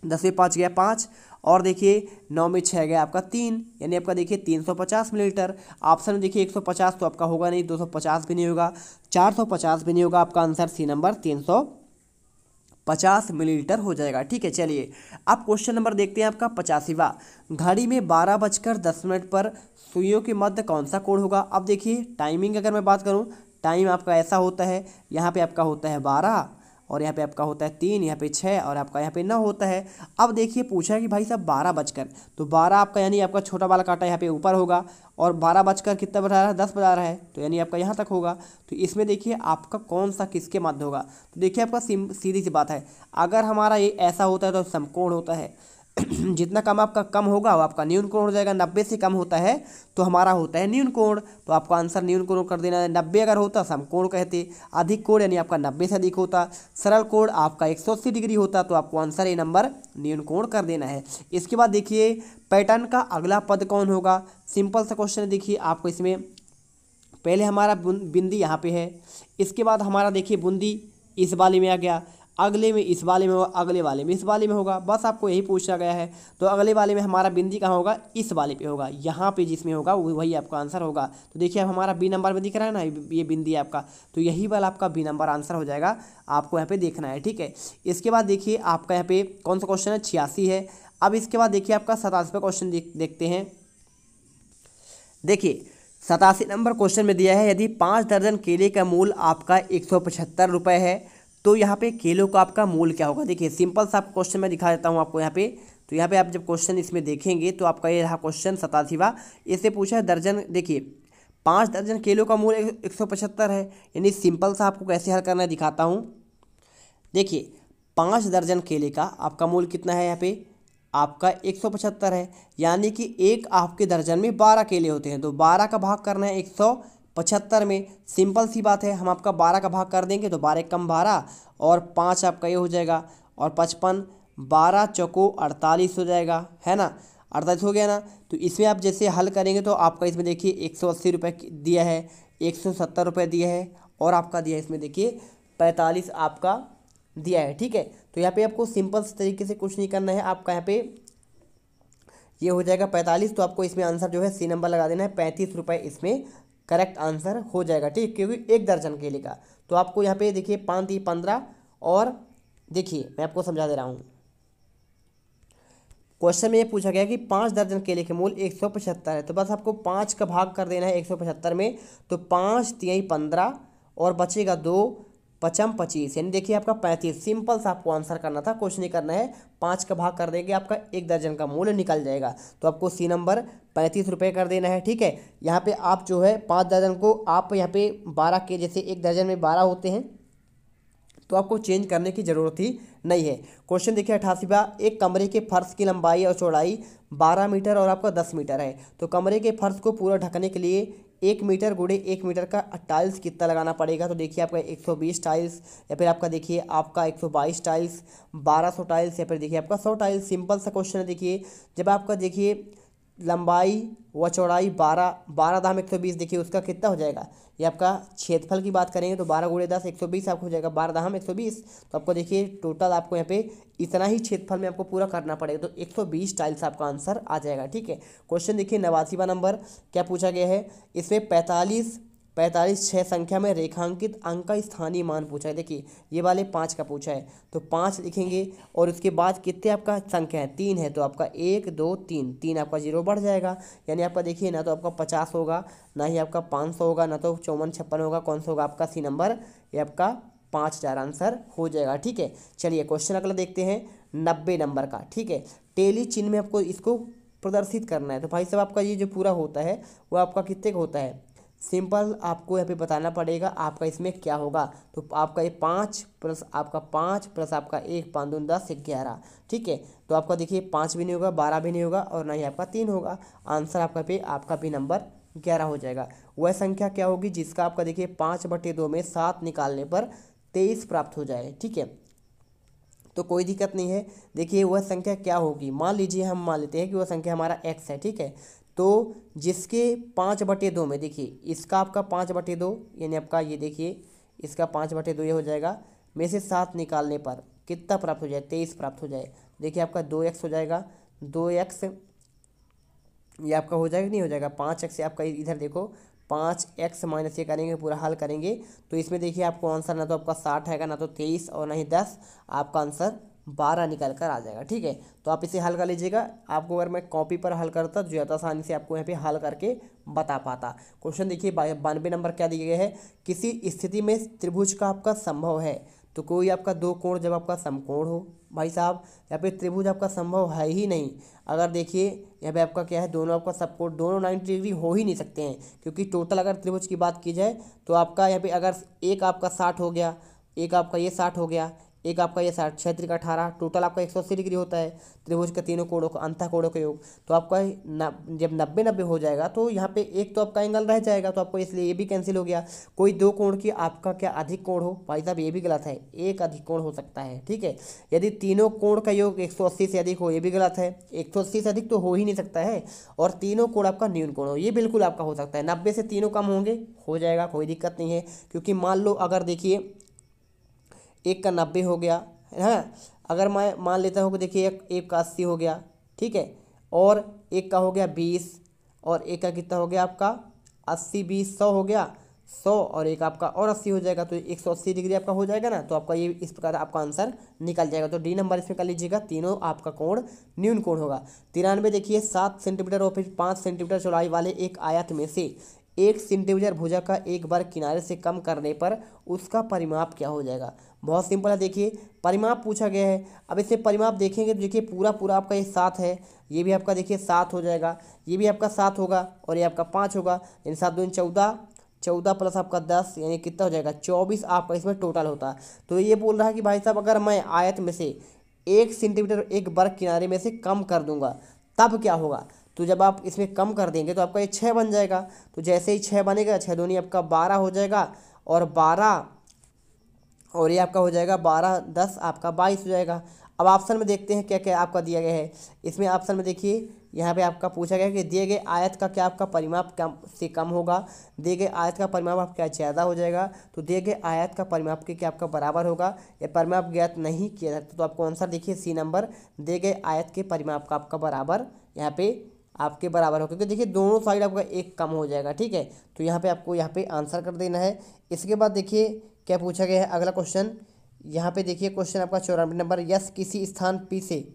10 में 5 गया 5, और देखिए 9 में 6 गया आपका 3, यानी आपका देखिए 350 मिलीलीटर। ऑप्शन में देखिए 150 तो आपका होगा नहीं, 250 भी नहीं होगा, 450 भी नहीं होगा। आपका आंसर सी नंबर 350 मिलीलीटर हो जाएगा। ठीक है, चलिए अब क्वेश्चन नंबर देखते हैं आपका 85वां। घड़ी में 12:10 पर सुइयों के मध्य कौन सा कोण होगा। अब देखिए टाइमिंग अगर मैं बात करूँ, टाइम आपका ऐसा होता है, यहाँ पे आपका होता है 12, और यहाँ पे आपका होता है 3, यहाँ पे 6, और आपका यहाँ पे 9 होता है। अब देखिए पूछा है कि भाई साहब 12 बजकर, तो 12 आपका यानी आपका छोटा वाला कांटा यहाँ पे ऊपर होगा, और 12 बजकर कितना बजा रहा है, 10 बजा रहा है, तो यानी आपका यहाँ तक होगा। तो इसमें देखिए आपका कौन सा किसके मध्य होगा। तो देखिए आपका सीधी सी बात है, अगर हमारा ये ऐसा होता है तो समकोण होता है। जितना कम आपका कम होगा वो आपका न्यून कोण हो जाएगा। 90 से कम होता है तो हमारा होता है न्यून कोण, तो आपका आंसर न्यून कोण कर देना है। 90 अगर होता समकोण कहते। अधिक कोण यानी आपका 90 से अधिक होता। सरल कोण आपका 180 डिग्री होता, तो आपको आंसर ए नंबर न्यून कोण कर देना है। इसके बाद देखिए पैटर्न का अगला पद कौन होगा। सिंपल सा क्वेश्चन है। देखिए आपको इसमें पहले हमारा बिंदी यहाँ पे है, इसके बाद हमारा देखिए बूंदी इस वाले में आ गया, अगले में इस वाले में होगा, अगले वाले में इस वाले में होगा। बस आपको यही पूछा गया है। तो अगले वाले में हमारा बिंदी कहाँ होगा, इस वाले पे होगा, यहाँ पे जिसमें होगा वही आपका आंसर होगा। तो देखिए अब हमारा बी नंबर में दिख रहा है ना, ये बिंदी आपका, तो यही वाला आपका बी नंबर आंसर हो जाएगा। आपको यहाँ पे देखना है। ठीक है, इसके बाद देखिए आपका यहाँ पे कौन सा क्वेश्चन है, 86 है। अब इसके बाद देखिए आपका 87वां क्वेश्चन देखते हैं। देखिए 87 नंबर क्वेश्चन में दिया है, यदि 5 दर्जन केले का मूल आपका 175 रुपये है तो यहाँ पे केलों का आपका मूल क्या होगा। देखिए सिंपल सा क्वेश्चन मैं दिखा देता हूँ आपको यहाँ पे। तो यहाँ पे आप जब क्वेश्चन इसमें देखेंगे तो आपका ये रहा क्वेश्चन 87वां। इससे पूछा है दर्जन, देखिए 5 दर्जन केलों का मूल 175 है, यानी सिंपल सा आपको कैसे हल करना है दिखाता हूँ। देखिए 5 दर्जन केले का आपका मूल कितना है, यहाँ पे आपका 175 है, यानी कि एक आपके दर्जन में 12 केले होते हैं, तो 12 का भाग करना है 175 में। सिंपल सी बात है, हम आपका 12 का भाग कर देंगे तो 12 कम 12 और 5 आपका ये हो जाएगा, और 55, 12 चौको 48 हो जाएगा, है ना, 48 हो गया ना। तो इसमें आप जैसे हल करेंगे तो आपका इसमें देखिए 180 रुपये दिया है, 170 रुपये दिया है, और आपका दिया है इसमें देखिए 45 आपका दिया है। ठीक है, तो यहाँ पे आपको सिंपल तरीके से कुछ नहीं करना है। आपका यहाँ पे ये हो जाएगा 45, तो आपको इसमें आंसर जो है सी नंबर लगा देना है, 35 रुपये इसमें करेक्ट आंसर हो जाएगा। ठीक, क्योंकि एक दर्जन केले का। तो आपको यहाँ पे देखिए 5 3 15, और देखिए मैं आपको समझा दे रहा हूँ। क्वेश्चन में ये पूछा गया कि 5 दर्जन केले के मूल 175 है, तो बस आपको 5 का भाग कर देना है 175 में। तो 5 3 15 और बचेगा 2 5 25, यानी देखिए आपका 35। सिंपल सा आपको आंसर करना था, कुछ नहीं करना है। 5 का भाग कर देंगे आपका एक दर्जन का मूल्य निकल जाएगा। तो आपको सी नंबर 35 रुपये कर देना है। ठीक है, यहाँ पे आप जो है 5 दर्जन को आप यहाँ पे 12 के, जैसे एक दर्जन में 12 होते हैं, तो आपको चेंज करने की ज़रूरत ही नहीं है। क्वेश्चन देखिए 88वां। एक कमरे के फर्श की लंबाई और चौड़ाई 12 मीटर और आपका 10 मीटर है, तो कमरे के फर्श को पूरा ढकने के लिए 1 मीटर गुणे 1 मीटर का टाइल्स कितना लगाना पड़ेगा। तो देखिए आपका 120 टाइल्स, या फिर आपका देखिए आपका 122 टाइल्स, 1200 टाइल्स, या फिर देखिए आपका 100 टाइल्स। सिंपल सा क्वेश्चन है। देखिए जब आपका देखिए लंबाई व चौड़ाई 12 दाम 120, देखिए उसका कितना हो जाएगा, ये आपका क्षेत्रफल की बात करेंगे तो 12 गुणे 10 120 आपको हो जाएगा, 12 दाम 120। तो आपको देखिए टोटल आपको यहाँ पे इतना ही क्षेत्रफल में आपको पूरा करना पड़ेगा, तो 120 टाइल्स आपका आंसर आ जाएगा। ठीक है, क्वेश्चन देखिए 89वां नंबर क्या पूछा गया है। इसमें 45 6 संख्या में रेखांकित अंक का स्थानीय मान पूछा है। देखिए ये वाले 5 का पूछा है, तो 5 लिखेंगे और उसके बाद कितने आपका संख्या है, 3 है, तो आपका 1 2 3, 3 आपका 0 बढ़ जाएगा। यानी आपका देखिए ना तो आपका 50 होगा, ना ही आपका 500 होगा, ना तो 54 56 होगा, कौन सा होगा आपका सी नंबर, ये आपका 5000 आंसर हो जाएगा। ठीक है, चलिए क्वेश्चन अगला देखते हैं 90 नंबर का। ठीक है, टेली चिन्ह में आपको इसको प्रदर्शित करना है। तो भाई साहब आपका ये जो पूरा होता है वो आपका कितने का होता है, सिंपल आपको यहाँ पे बताना पड़ेगा आपका इसमें क्या होगा। तो आपका ये 5 प्लस आपका 5 प्लस आपका 1 5 दूनी 10 11। ठीक है, तो आपका देखिए 5 भी नहीं होगा, 12 भी नहीं होगा और ना ही आपका 3 होगा। आंसर आपका भी नंबर 11 हो जाएगा। वह संख्या क्या होगी जिसका आपका देखिए 5/2 में 7 निकालने पर 23 प्राप्त हो जाए। ठीक है, तो कोई दिक्कत नहीं है। देखिए वह संख्या क्या होगी, मान लीजिए हम मान लेते हैं कि वह संख्या हमारा x है। ठीक है, तो जिसके 5/2 में देखिए इसका आपका 5/2 यानी आपका ये देखिए इसका 5/2 ये हो जाएगा, में से 7 निकालने पर कितना प्राप्त हो जाए, 23 प्राप्त हो जाए। देखिए आपका 2x हो जाएगा, 2x ये आपका हो जाएगा नहीं हो जाएगा, 5x से आपका इधर देखो 5x माइनस ये करेंगे पूरा हल करेंगे तो इसमें देखिए आपको आंसर ना तो आपका 60 आएगा, ना तो 23 और ना ही 10, आपका आंसर 12 निकल कर आ जाएगा। ठीक है, तो आप इसे हल कर लीजिएगा। आपको अगर मैं कॉपी पर हल करता तो ज़्यादा आसानी से आपको यहाँ पे हल करके बता पाता। क्वेश्चन देखिए 92 नंबर क्या दिए गए हैं, किसी स्थिति में त्रिभुज का आपका संभव है, तो कोई आपका दो कोण जब आपका समकोण हो, भाई साहब यहाँ पे त्रिभुज आपका संभव है ही नहीं। अगर देखिए यहाँ पे आपका क्या है, दोनों आपका सबकोण दोनों 90 डिग्री हो ही नहीं सकते हैं, क्योंकि टोटल अगर त्रिभुज की बात की जाए तो आपका यहाँ पे अगर एक आपका 60 हो गया, एक आपका ये 60 हो गया, एक आपका ये 60, 6 3 18, टोटल आपका 180 डिग्री होता है त्रिभुज के तीनों कोणों का अंतः कोणों का योग। तो आपका जब 90 90 हो जाएगा तो यहाँ पे एक तो आपका एंगल रह जाएगा, तो आपको इसलिए ये भी कैंसिल हो गया। कोई दो कोण की आपका क्या अधिक कोण हो, भाई साहब ये भी गलत है, एक अधिक कोण हो सकता है। ठीक है, यदि तीनों कोण का योग 180 से अधिक हो, ये भी गलत है, 180 से अधिक तो हो ही नहीं सकता है। और तीनों कोण आपका न्यून कोण हो, ये बिल्कुल आपका हो सकता है। 90 से तीनों कम होंगे, हो जाएगा, कोई दिक्कत नहीं है। क्योंकि मान लो अगर देखिए एक का 90 हो गया है, अगर मैं मान लेता हूँ कि देखिए एक का 80 हो गया, ठीक है, और एक का हो गया 20 और एक का कितना हो गया आपका 80 20 100 हो गया, 100 और एक आपका और 80 हो जाएगा, तो 180 डिग्री आपका हो जाएगा ना। तो आपका ये इस प्रकार आपका आंसर निकल जाएगा। तो डी नंबर इसमें कर लीजिएगा, तीनों आपका कोण न्यून कोण होगा। 93 देखिए 7 सेंटीमीटर और फिर 5 सेंटीमीटर चौड़ाई वाले एक आयत में से 1 सेंटीमीटर भुजा का एक वर्ग किनारे से कम करने पर उसका परिमाप क्या हो जाएगा। बहुत सिंपल है, देखिए परिमाप पूछा गया है। अब इससे परिमाप देखेंगे तो देखिए पूरा पूरा आपका ये 7 है, ये भी आपका देखिए 7 हो जाएगा, ये भी आपका 7 होगा और ये आपका 5 होगा, यानी 7 दूनी 14, 14 प्लस आपका 10 यानी कितना हो जाएगा 24 आपका इसमें टोटल होता है। तो ये बोल रहा है कि भाई साहब अगर मैं आयत में से 1 सेंटीमीटर एक वर्ग किनारे में से कम कर दूंगा तब क्या होगा। तो जब आप इसमें कम कर देंगे तो आपका ये 6 बन जाएगा। तो जैसे ही 6 बनेगा, 6 दूनी आपका 12 हो जाएगा और 12 और ये आपका हो जाएगा 12 10 आपका 22 हो जाएगा। अब ऑप्शन में देखते हैं क्या क्या आपका दिया गया है। इसमें ऑप्शन में देखिए यहाँ पे आपका पूछा गया कि दिए गए आयत का क्या आपका परिमाप कम से कम होगा, दिए गए आयत का परिमाप आपका ज़्यादा हो जाएगा, तो दिए गए आयत का परिमाप के क्या आपका बराबर होगा, या परिमाप ज्ञात नहीं किया जाता। तो आपको आंसर देखिए सी नंबर, दिए गए आयत के परिमाप का आपका बराबर यहाँ पे आपके बराबर हो, क्योंकि देखिए दोनों साइड आपका एक कम हो जाएगा। ठीक है, तो यहाँ पे आपको यहाँ पे आंसर कर देना है। इसके बाद देखिए क्या पूछा गया है अगला क्वेश्चन। यहाँ पे देखिए क्वेश्चन आपका 94 नंबर, यस किसी स्थान पी से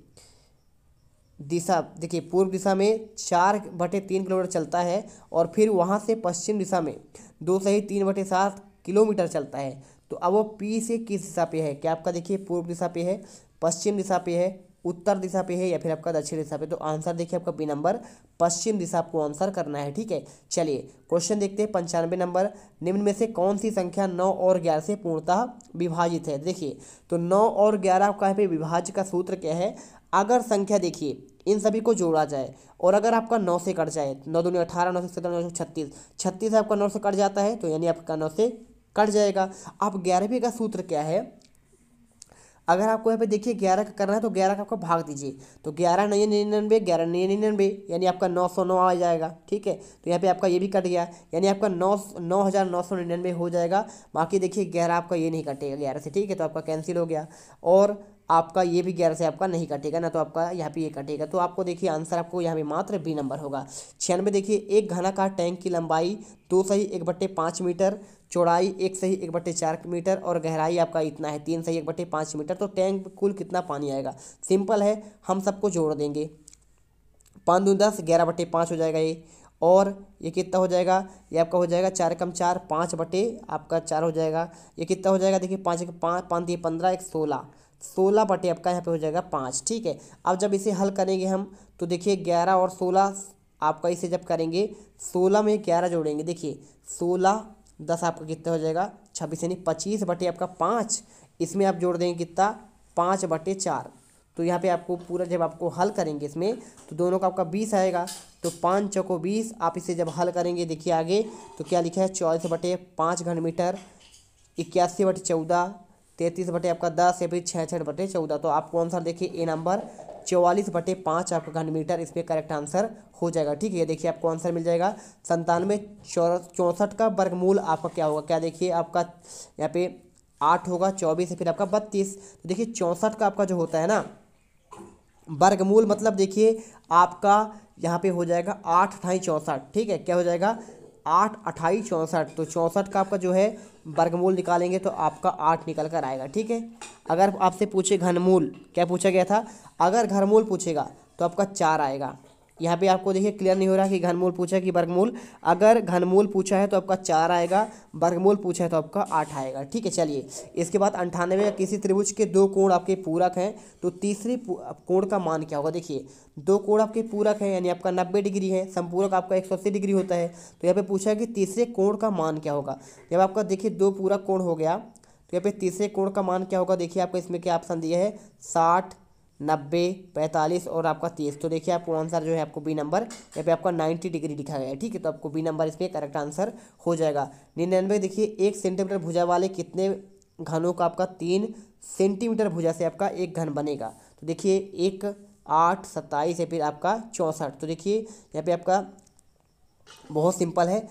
दिशा देखिए पूर्व दिशा में 4/3 किलोमीटर चलता है और फिर वहाँ से पश्चिम दिशा में 2 सही 3/7 किलोमीटर चलता है। तो अब वो पी से किस दिशा पे है, क्या आपका देखिए पूर्व दिशा पे है, पश्चिम दिशा पे है, उत्तर दिशा पे है, या फिर आपका दक्षिण दिशा पे। तो आंसर देखिए आपका बी नंबर पश्चिम दिशा आपको आंसर करना है। ठीक है, चलिए क्वेश्चन देखते हैं 95 नंबर, निम्न में से कौन सी संख्या 9 और 11 से पूर्णतः विभाजित है। देखिए तो 9 और 11 का यहाँ पे विभाज्य का सूत्र क्या है, अगर संख्या देखिए इन सभी को जोड़ा जाए और अगर आपका 9 से कट जाए, 9 दूनी 18, 9 से 17, 9 36, 36 आपका 9 से कट जाता है तो यानी आपका 9 से कट जाएगा। अब 11वें का सूत्र क्या है, अगर आपको यहाँ पे देखिए 11 का करना है तो 11 का आपको भाग दीजिए, तो 11 9 99, 11 9 99 यानी आपका 909 आ जाएगा। ठीक है, तो यहाँ पे आपका ये भी कट गया, यानी आपका 9999 हो जाएगा। बाकी देखिए 11 आपका ये नहीं कटेगा 11 से, ठीक है, तो आपका कैंसिल हो गया। और आपका ये भी 11 से आपका नहीं कटेगा ना, तो आपका यहाँ पे ये कटेगा। तो आपको देखिए आंसर आपको यहाँ पे मात्र बी नंबर होगा। 96 देखिए, एक घनाकार टैंक की लंबाई 2 = 1/5 मीटर, चौड़ाई 1 = 1/4 मीटर और गहराई आपका इतना है 3 = 1/5 मीटर, तो टैंक में कुल कितना पानी आएगा। सिंपल है, हम सबको जोड़ देंगे। 5 दूनी 10, 11/5 हो जाएगा ये। और ये कितना हो जाएगा, ये आपका हो जाएगा 4 × 4 5/4 हो जाएगा। ये कितना हो जाएगा, देखिए 5 × 5 5 × 15 = 16, 16 आपका यहाँ पे हो जाएगा 5। ठीक है, अब जब इसे हल करेंगे हम तो देखिए 11 और 16 आपका इसे जब करेंगे 16 में 11 जोड़ेंगे, देखिए 16 10 आपका कितना हो जाएगा 26, यानी 25/5। इसमें आप जोड़ देंगे कितना 5/4। तो यहाँ पे आपको पूरा जब आपको हल करेंगे इसमें तो दोनों का आपका 20 आएगा। तो 5 चौको 20, आप इसे जब हल करेंगे देखिए आगे तो क्या लिखा है 24/5 घन मीटर, 81/14, 33/10 या फिर 66/14। तो आपको आंसर देखिए ए नंबर 44/5 आपका घन मीटर इसमें करेक्ट आंसर हो जाएगा। ठीक है, ये देखिए आपको आंसर मिल जाएगा 97/64 का वर्गमूल आपका क्या होगा। क्या देखिए आपका यहाँ पे 8 होगा, 24 है फिर आपका 32। तो देखिए 64 का आपका जो होता है ना वर्गमूल, मतलब देखिए आपका यहाँ पे हो जाएगा 8 × 64। ठीक है, क्या हो जाएगा 8 × 64। तो 64 का आपका जो है वर्गमूल निकालेंगे तो आपका 8 निकल कर आएगा। ठीक है, अगर आपसे पूछे घनमूल, क्या पूछा गया था, अगर घनमूल पूछेगा तो आपका 4 आएगा। यहाँ पे आपको देखिए क्लियर नहीं हो रहा कि घनमूल पूछा कि वर्गमूल। अगर घनमूल पूछा है तो आपका 4 आएगा, वर्गमूल पूछा है तो आपका 8 आएगा। ठीक है, चलिए इसके बाद 98, किसी त्रिभुज के 2 कोण आपके पूरक हैं तो तीसरे कोण का मान क्या होगा। देखिए 2 कोण आपके पूरक हैं यानी आपका 90 डिग्री है, संपूरक आपका 180 डिग्री होता है। तो यहाँ पे पूछा है कि तीसरे कोण का मान क्या होगा। जब आपका देखिए 2 पूरक कोण हो गया तो यहाँ पे तीसरे कोण का मान क्या होगा। देखिए आपको इसमें क्या ऑप्शन दिया है 60, 90, 45 और आपका 30। तो देखिए आपको आंसर जो है आपको बी नंबर यहाँ पे आपका 90 डिग्री लिखा गया है। ठीक है, तो आपको बी नंबर इसमें करेक्ट आंसर हो जाएगा। 99 देखिए, 1 सेंटीमीटर भुजा वाले कितने घनों का आपका 3 सेंटीमीटर भुजा से आपका एक घन बनेगा। तो देखिए 1 8 27 है फिर आपका 64। तो देखिए यहाँ पे आपका बहुत सिंपल है,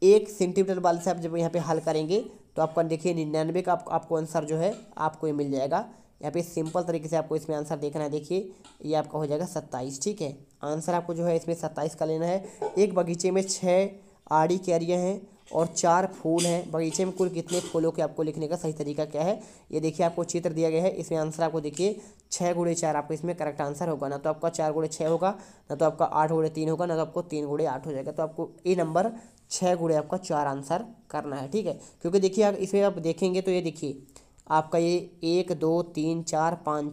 1 सेंटीमीटर वाले से आप जब यहाँ पे हल करेंगे तो आपका देखिए 99 का आपको आंसर जो है आपको ये मिल जाएगा। यहाँ पे सिंपल तरीके से आपको इसमें आंसर देखना है। देखिए ये आपका हो जाएगा 27। ठीक है, आंसर आपको जो है इसमें 27 का लेना है। एक बगीचे में 6 आड़ी कैरियाँ हैं और 4 फूल हैं। बगीचे में कुल कितने फूलों के आपको लिखने का सही तरीका क्या है, ये देखिए आपको चित्र दिया गया है। इसमें आंसर आपको देखिए 6 × 4 आपको इसमें करेक्ट आंसर होगा। ना तो आपका 4 × 6 होगा, ना तो आपका 8 × 3 होगा, ना तो आपको 3 × 8 हो जाएगा। तो आपको ए नंबर 6 × आपका 4 आंसर करना है। ठीक है, क्योंकि देखिए आप इसमें आप देखेंगे तो ये देखिए आपका ये 1 2 3 4 5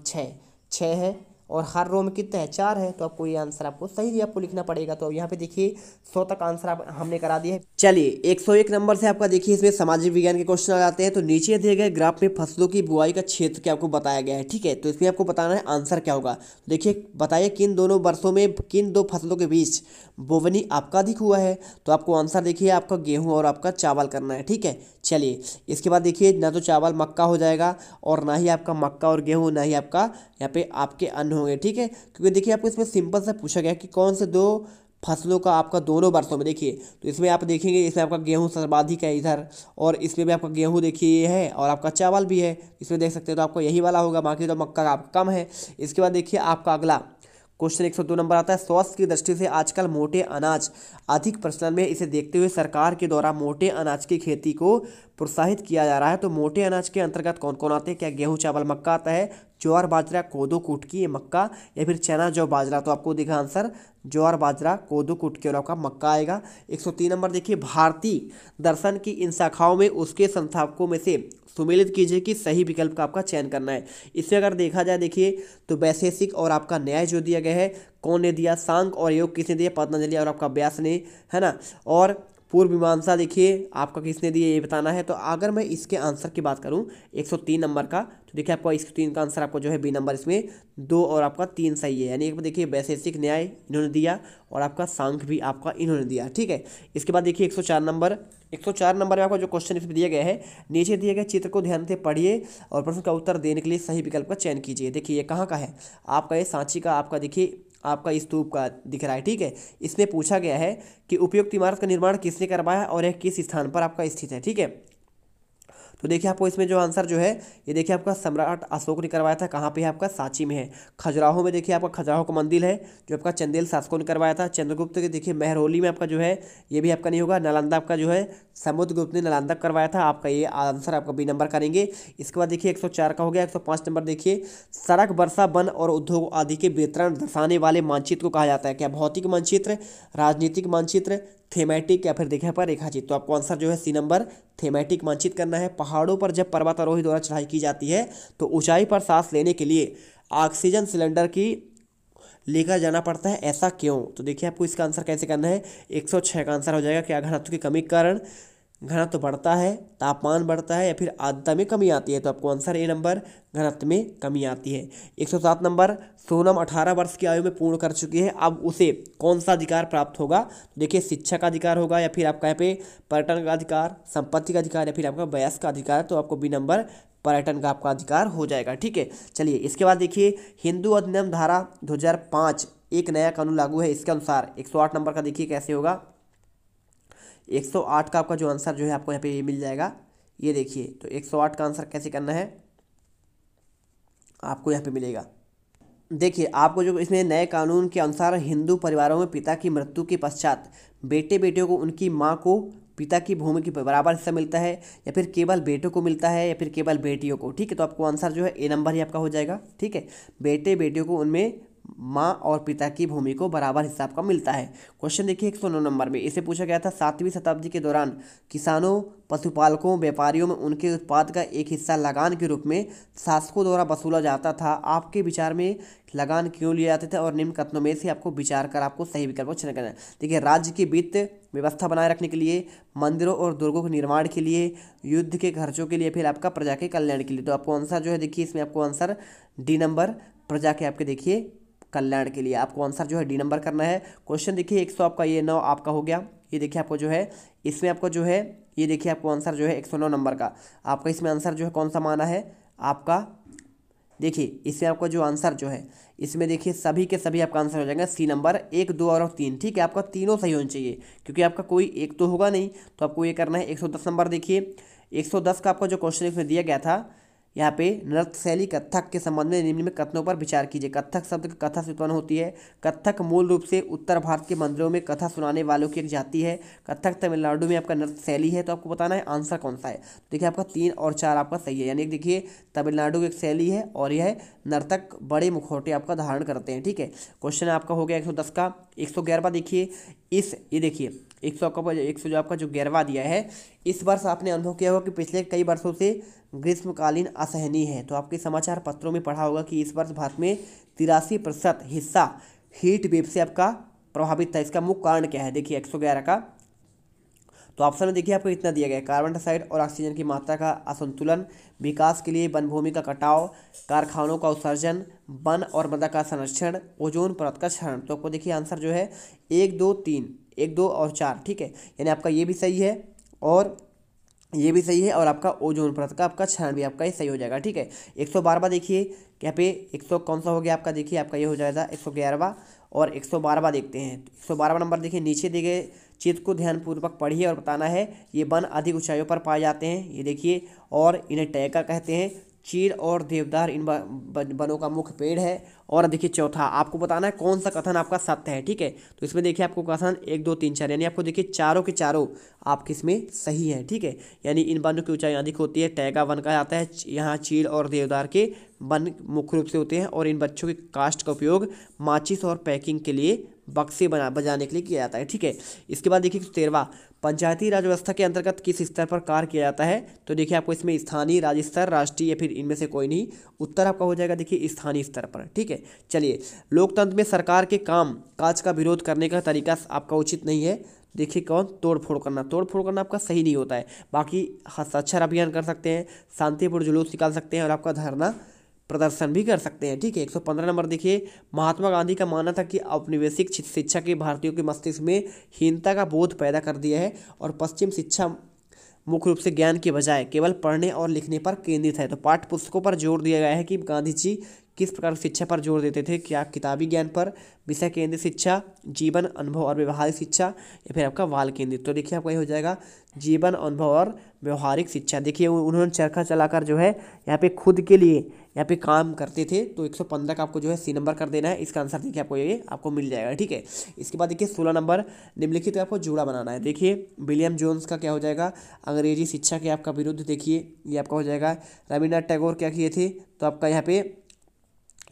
6 है और हर रो में कितना है 4 है। तो आपको ये आंसर आपको सही आपको लिखना पड़ेगा। तो यहाँ पे देखिए 100 तक आंसर आप हमने करा दिया है। चलिए 101 नंबर से आपका देखिए इसमें सामाजिक विज्ञान के क्वेश्चन आ जाते हैं। तो नीचे दिए गए ग्राफ में फसलों की बुआई का क्षेत्र क्या आपको बताया गया है। ठीक है, तो इसमें आपको बताना है आंसर क्या होगा। देखिए बताइए किन दोनों वर्षों में किन 2 फसलों के बीच बोवनी आपका अधिक हुआ है। तो आपको आंसर देखिए आपका गेहूं और आपका चावल करना है। ठीक है, चलिए इसके बाद देखिए ना तो चावल मक्का हो जाएगा और ना ही आपका मक्का और गेहूं, ना ही आपका यहाँ पे आपके अन्न होंगे। ठीक है, क्योंकि देखिए आपको इसमें सिंपल से पूछा गया कि कौन से 2 फसलों का आपका दोनों वर्षों में। देखिए तो इसमें आप देखेंगे इसमें आपका गेहूं सर्वाधिक है इधर, और इसमें भी आपका गेहूं देखिए ये है और आपका चावल भी है इसमें देख सकते हैं। तो आपको यही वाला होगा, बाकी तो मक्का का आपका कम है। इसके बाद देखिए आपका अगला क्वेश्चन 102 नंबर आता है। स्वास्थ्य की दृष्टि से आजकल मोटे अनाज अधिक प्रचलन में, इसे देखते हुए सरकार के द्वारा मोटे अनाज की खेती को प्रोत्साहित किया जा रहा है। तो मोटे अनाज के अंतर्गत कौन कौन आते हैं, क्या गेहूं चावल मक्का आता है, ज्वार बाजरा कोदो कुटकी मक्का, या फिर चना जौ बाजरा। तो आपको देखा आंसर ज्वार बाजरा कोदो कुटकी और आपका मक्का आएगा। 103 नंबर देखिए, भारतीय दर्शन की इन शाखाओं में उसके संस्थापकों में से सुमेलित कीजिए कि सही विकल्प का आपका चयन करना है। इसमें अगर देखा जाए देखिए तो वैशेषिक और आपका न्याय जो दिया गया है कौन ने दिया, सांख्य और योग किसने दिया, पतंजलि और आपका व्यास ने, है ना। और पूर्व मीमांसा देखिए आपका किसने दिए ये बताना है। तो अगर मैं इसके आंसर की बात करूं 103 नंबर का, तो देखिए आपको 103 का आंसर आपको जो है बी नंबर, इसमें 2 और आपका 3 सही है। यानी एक देखिए वैशेषिक न्याय इन्होंने दिया और आपका सांख्य भी आपका इन्होंने दिया। ठीक है, इसके बाद देखिए 104 नंबर में आपका जो क्वेश्चन इसमें दिया गया है, नीचे दिए गए चित्र को ध्यान से पढ़िए और प्रश्न का उत्तर देने के लिए सही विकल्प का चयन कीजिए। देखिए ये कहाँ का है आपका, ये सांची का आपका देखिए आपका स्तूप का दिख रहा है। ठीक है, इसमें पूछा गया है कि उपयुक्त इमारत का निर्माण किसने करवाया और यह किस स्थान पर आपका स्थित है। ठीक है, तो देखिए आपको इसमें जो आंसर जो है ये देखिए आपका सम्राट अशोक ने करवाया था। कहाँ पे है आपका? सांची में है। खजुराहो में देखिए आपका खजुराहो का मंदिर है जो आपका चंदेल शासकों ने करवाया था। चंद्रगुप्त के देखिए मेहरौली में आपका जो है ये भी आपका नहीं होगा। नालंदा आपका जो है समुद्रगुप्त ने नालंदा करवाया था। आपका ये आंसर आपका बी नंबर करेंगे। इसके बाद देखिए 104 का हो गया। 105 नंबर देखिए सड़क, वर्षा, वन और उद्योग आदि के वितरण दर्शाने वाले मानचित्र को कहा जाता है क्या? भौतिक मानचित्र, राजनीतिक मानचित्र, थेमेटिक या फिर देखिए पर रेखाचित्र। तो आपको आंसर जो है सी नंबर थेमेटिक मानचित्र करना है। पहाड़ों पर जब पर्वतारोही द्वारा चढ़ाई की जाती है तो ऊंचाई पर सांस लेने के लिए ऑक्सीजन सिलेंडर की लेकर जाना पड़ता है, ऐसा क्यों? तो देखिए आपको इसका आंसर कैसे करना है। 106 का आंसर हो जाएगा। क्या? घनत्व की कमी के कारण घनत्व बढ़ता है, तापमान बढ़ता है या फिर आर्द्रता में कमी आती है। तो आपको आंसर ए नंबर घनत्व में कमी आती है। 107 नंबर सोनम 18 वर्ष की आयु में पूर्ण कर चुकी है, अब उसे कौन सा अधिकार प्राप्त होगा? तो देखिए शिक्षा का अधिकार होगा या फिर आपका यहाँ पे पर्यटन का अधिकार, संपत्ति का अधिकार या फिर आपका वयस्क का अधिकार। तो आपको बी नंबर पर्यटन का आपका अधिकार हो जाएगा। ठीक है, चलिए इसके बाद देखिए हिंदू अधिनियम धारा 2005 एक नया कानून लागू है। इसके अनुसार 108 नंबर का देखिए कैसे होगा। 108 का आपका जो आंसर जो है आपको यहाँ पे ये मिल जाएगा। ये देखिए तो 108 का आंसर कैसे करना है आपको यहाँ पे मिलेगा। देखिए आपको जो इसमें नए कानून के अनुसार हिंदू परिवारों में पिता की मृत्यु के पश्चात बेटे बेटियों को उनकी माँ को पिता की भूमि के बराबर हिस्सा मिलता है या फिर केवल बेटों को मिलता है या फिर केवल बेटियों को। ठीक है, तो आपको आंसर जो है ए नंबर ही आपका हो जाएगा। ठीक है, बेटे बेटियों को उनमें माँ और पिता की भूमि को बराबर हिस्सा आपका मिलता है। क्वेश्चन देखिए 109 नंबर में इसे पूछा गया था 7वीं शताब्दी के दौरान किसानों, पशुपालकों, व्यापारियों में उनके उत्पाद का एक हिस्सा लगान के रूप में शासकों द्वारा वसूला जाता था। आपके विचार में लगान क्यों लिए जाते थे और निम्न कथनों में से आपको विचार कर आपको सही विकल्प को चयन करना है। देखिए राज्य की वित्त व्यवस्था बनाए रखने के लिए, मंदिरों और दुर्गों के निर्माण के लिए, युद्ध के खर्चों के लिए, फिर आपका प्रजा के कल्याण के लिए। तो आपको आंसर जो है देखिए इसमें आपको आंसर डी नंबर प्रजा के आपके देखिए कल्याण के लिए आपको आंसर जो है डी नंबर करना है। क्वेश्चन देखिए 100 आपका ये 9 आपका हो गया। ये देखिए आपको जो है इसमें आपको जो है ये देखिए आपको आंसर जो है 109 नंबर का आपका इसमें आंसर जो है कौन सा माना है आपका। देखिए इसमें आपका जो आंसर जो है इसमें देखिए सभी के सभी आपका आंसर हो जाएगा सी नंबर 1, 2 और 3। ठीक है, आपका तीनों सही होने चाहिए क्योंकि आपका कोई एक तो होगा नहीं। तो आपको ये करना है 110 नंबर। देखिए 110 का आपका जो क्वेश्चन इसमें दिया गया था यहाँ पे नृत्य शैली कथक के संबंध में निम्न में कथनों पर विचार कीजिए। कथक शब्द कथा से उत्पन्न होती है। कथक मूल रूप से उत्तर भारत के मंदिरों में कथा सुनाने वालों की एक जाति है। कथक तमिलनाडु में आपका नृत्य शैली है। तो आपको बताना है आंसर कौन सा है। देखिए आपका 3 और 4 आपका सही है, यानी देखिए तमिलनाडु की एक शैली है और यह नर्तक बड़े मुखौटे आपका धारण करते हैं। ठीक है, क्वेश्चन आपका हो गया 110 का। 111वां देखिए ये देखिए 100 जो आपका जो 11वां दिया है, इस वर्ष आपने अनुभव किया होगा कि पिछले कई वर्षों से ग्रीष्मकालीन असहनीय है। तो आपके समाचार पत्रों में पढ़ा होगा कि इस वर्ष भारत में 83% हिस्सा हीट वेव से आपका प्रभावित था। इसका मुख्य कारण क्या है? देखिए 111 का तो ऑप्शन में देखिए आपको इतना दिया गया है। कार्बन डाइऑक्साइड और ऑक्सीजन की मात्रा का असंतुलन, विकास के लिए वन भूमि का कटाव, कारखानों का उत्सर्जन, वन और मृदा का संरक्षण, ओजोन परत का क्षरण। तो आपको देखिए आंसर जो है 1, 2, 3, 1, 2 और 4। ठीक है, यानी आपका ये भी सही है और ये भी सही है और आपका ओजोन परत का आपका क्षरण भी आपका ये सही हो जाएगा। ठीक है, 112वां देखिए यहाँ पे 100 कौन सा हो गया आपका। देखिए आपका ये हो जाएगा 111वां और 112वां देखते हैं। 112वां नंबर देखिए नीचे दिए गए चित्र को ध्यानपूर्वक पढ़िए और बताना है ये वन अधिक ऊंचाइयों पर पाए जाते हैं। ये देखिए और इन्हें टैका कहते हैं। चीड़ और देवदार इन वनों का मुख्य पेड़ है। और देखिए चौथा आपको बताना है कौन सा कथन आपका सत्य है। ठीक है, तो इसमें देखिए आपको कथन 1, 2, 3, 4 यानी आपको देखिए चारों के चारों आपके इसमें सही है। ठीक है, यानी इन वनों की ऊंचाई अधिक होती है, टैगा वन कहा जाता है। यहाँ चीड़ और देवदार के वन मुख्य रूप से होते हैं और इन बच्चों के काष्ठ का उपयोग माचिस और पैकिंग के लिए बक्से बजाने के लिए किया जाता है। ठीक है, इसके बाद देखिए 13वां पंचायती राज व्यवस्था के अंतर्गत किस स्तर पर कार्य किया जाता है। तो देखिए आपको इसमें स्थानीय, राज्य स्तर, राष्ट्रीय या फिर इनमें से कोई नहीं। उत्तर आपका हो जाएगा देखिए स्थानीय स्तर पर। ठीक है, चलिए लोकतंत्र में सरकार के काम काज का विरोध करने का तरीका आपका उचित नहीं है। देखिए कौन? तोड़ फोड़ करना आपका सही नहीं होता है। बाकी हस्ताक्षर अभियान कर सकते हैं, शांतिपूर्ण जुलूस निकाल सकते हैं और आपका धरना प्रदर्शन भी कर सकते हैं। ठीक है, 115 नंबर देखिए महात्मा गांधी का मानना था कि औपनिवेशिक शिक्षा के भारतीयों के मस्तिष्क में हीनता का बोध पैदा कर दिया है और पश्चिम शिक्षा मुख्य रूप से ज्ञान के बजाय केवल पढ़ने और लिखने पर केंद्रित है। तो पाठ्य पुस्तकों पर जोर दिया गया है कि गांधी जी किस प्रकार की शिक्षा पर जोर देते थे? क्या किताबी ज्ञान पर, विषय केंद्रित शिक्षा, जीवन अनुभव और व्यवहारिक शिक्षा, या फिर आपका वाल केंद्रित? तो देखिए आपका ये हो जाएगा जीवन अनुभव और व्यवहारिक शिक्षा। देखिए उन्होंने चरखा चलाकर जो है यहाँ पे खुद के लिए यहाँ पे काम करते थे। तो 115 का आपको जो है सी नंबर कर देना है। इसका आंसर देखिए आपको ये आपको मिल जाएगा, ठीक है। इसके बाद देखिए 16 नंबर, निम्नलिखित आपको जोड़ा बनाना है। देखिए विलियम जोन्स का क्या हो जाएगा? अंग्रेजी शिक्षा के आपका विरुद्ध। देखिए ये आपका हो जाएगा। रविन्द्रनाथ टैगोर क्या किए थे? तो आपका यहाँ पे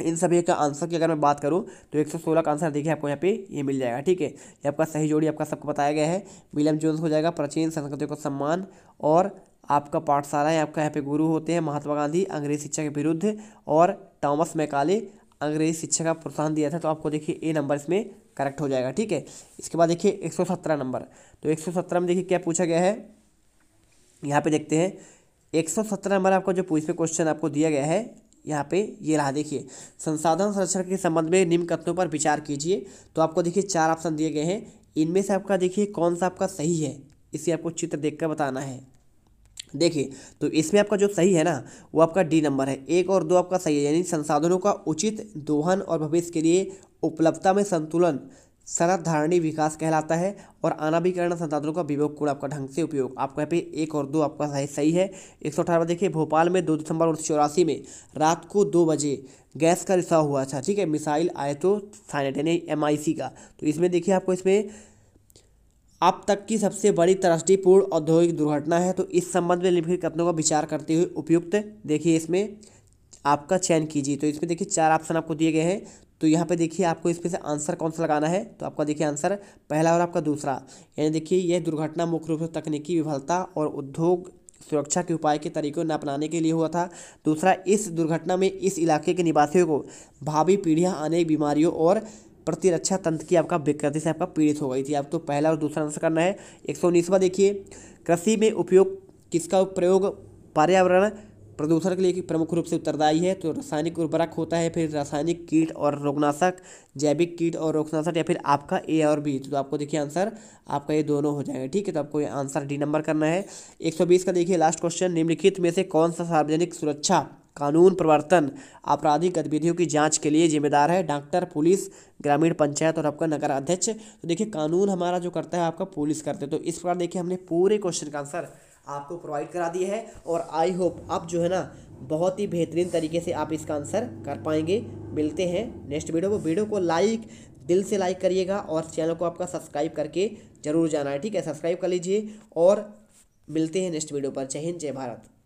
इन सभी का आंसर की अगर मैं बात करूं तो 116 का आंसर देखिए आपको यहाँ पे ये मिल जाएगा, ठीक है। ये आपका सही जोड़ी आपका सबको बताया गया है। विलियम जोन्स हो जाएगा प्राचीन संस्कृतियों का सम्मान, और आपका पाठशाला है आपका यहाँ पे गुरु होते हैं महात्मा गांधी अंग्रेजी शिक्षा के विरुद्ध, और टॉमस मैकाले अंग्रेजी शिक्षा का प्रोत्साहन दिया था। तो आपको देखिए ए नंबर इसमें करेक्ट हो जाएगा, ठीक है। इसके बाद देखिए 117 नंबर। तो 117 में देखिए क्या पूछा गया है, यहाँ पे देखते हैं। 117 नंबर आपका जो इसमें क्वेश्चन आपको दिया गया है यहाँ पे ये रहा। देखिए संसाधन संरक्षण के संबंध में निम्न कथनों पर विचार कीजिए। तो आपको देखिए 4 ऑप्शन दिए गए हैं। इनमें से आपका देखिए कौन सा आपका सही है, इसे आपको चित्र देखकर बताना है। देखिए तो इसमें आपका जो सही है ना वो आपका डी नंबर है। 1 और 2 आपका सही है, यानी संसाधनों का उचित दोहन और भविष्य के लिए उपलब्धता में संतुलन सरधारणी विकास कहलाता है, और अनाभिकरण संसाधनों का विवेकपूर्ण आपका ढंग से उपयोग। आपको यहाँ पे 1 और 2 आपका सही है। 118 देखिए भोपाल में 2 दिसंबर 1984 में रात को 2 बजे गैस का रिसाव हुआ था, ठीक है, मिसाइल आयतोसाइनेट यानी MIC का। तो इसमें देखिए आपको इसमें अब तक की सबसे बड़ी त्रासदीपूर्ण औद्योगिक दुर्घटना है। तो इस संबंध में निम्नलिखित कथनों का विचार करते हुए उपयुक्त देखिए इसमें आपका चयन कीजिए। तो इसमें देखिए 4 ऑप्शन आपको दिए गए हैं। तो यहाँ पे देखिए आपको इसमें से आंसर कौन सा लगाना है। तो आपका देखिए आंसर पहला और आपका दूसरा, यानी देखिए यह दुर्घटना मुख्य रूप से तकनीकी विफलता और उद्योग सुरक्षा के उपाय के तरीकों न अपनाने के लिए हुआ था। दूसरा, इस दुर्घटना में इस इलाके के निवासियों को भावी पीढ़ियाँ अनेक बीमारियों और प्रतिरक्षा तंत्र की आपका विकृति से आपका पीड़ित हो गई थी। आप तो पहला और दूसरा आंसर करना है। 119वां देखिए कृषि में उपयोग किसका प्रयोग पर्यावरण प्रदूषण के लिए कि प्रमुख रूप से उत्तरदायी है? तो रासायनिक उर्वरक होता है, फिर रासायनिक कीट और रोगनाशक, जैविक कीट और रोगनाशक, या फिर आपका ए और बी। तो आपको देखिए आंसर आपका ये दोनों हो जाएगा, ठीक है। तो आपको ये आंसर डी नंबर करना है। 120 का देखिए लास्ट क्वेश्चन, निम्नलिखित में से कौन सा सार्वजनिक सुरक्षा कानून प्रवर्तन आपराधिक गतिविधियों की जांच के लिए जिम्मेदार है? डॉक्टर, पुलिस, ग्रामीण पंचायत और आपका नगर अध्यक्ष। तो देखिए कानून हमारा जो करता है आपका पुलिस करते हैं। तो इस प्रकार देखिए हमने पूरे क्वेश्चन का आंसर आपको प्रोवाइड करा दिया है, और आई होप आप जो है ना बहुत ही बेहतरीन तरीके से आप इसका आंसर कर पाएंगे। मिलते हैं नेक्स्ट वीडियो को लाइक दिल से लाइक करिएगा, और चैनल को आपका सब्सक्राइब करके जरूर जाना है, ठीक है। सब्सक्राइब कर लीजिए, और मिलते हैं नेक्स्ट वीडियो पर। जय हिंद, जय भारत।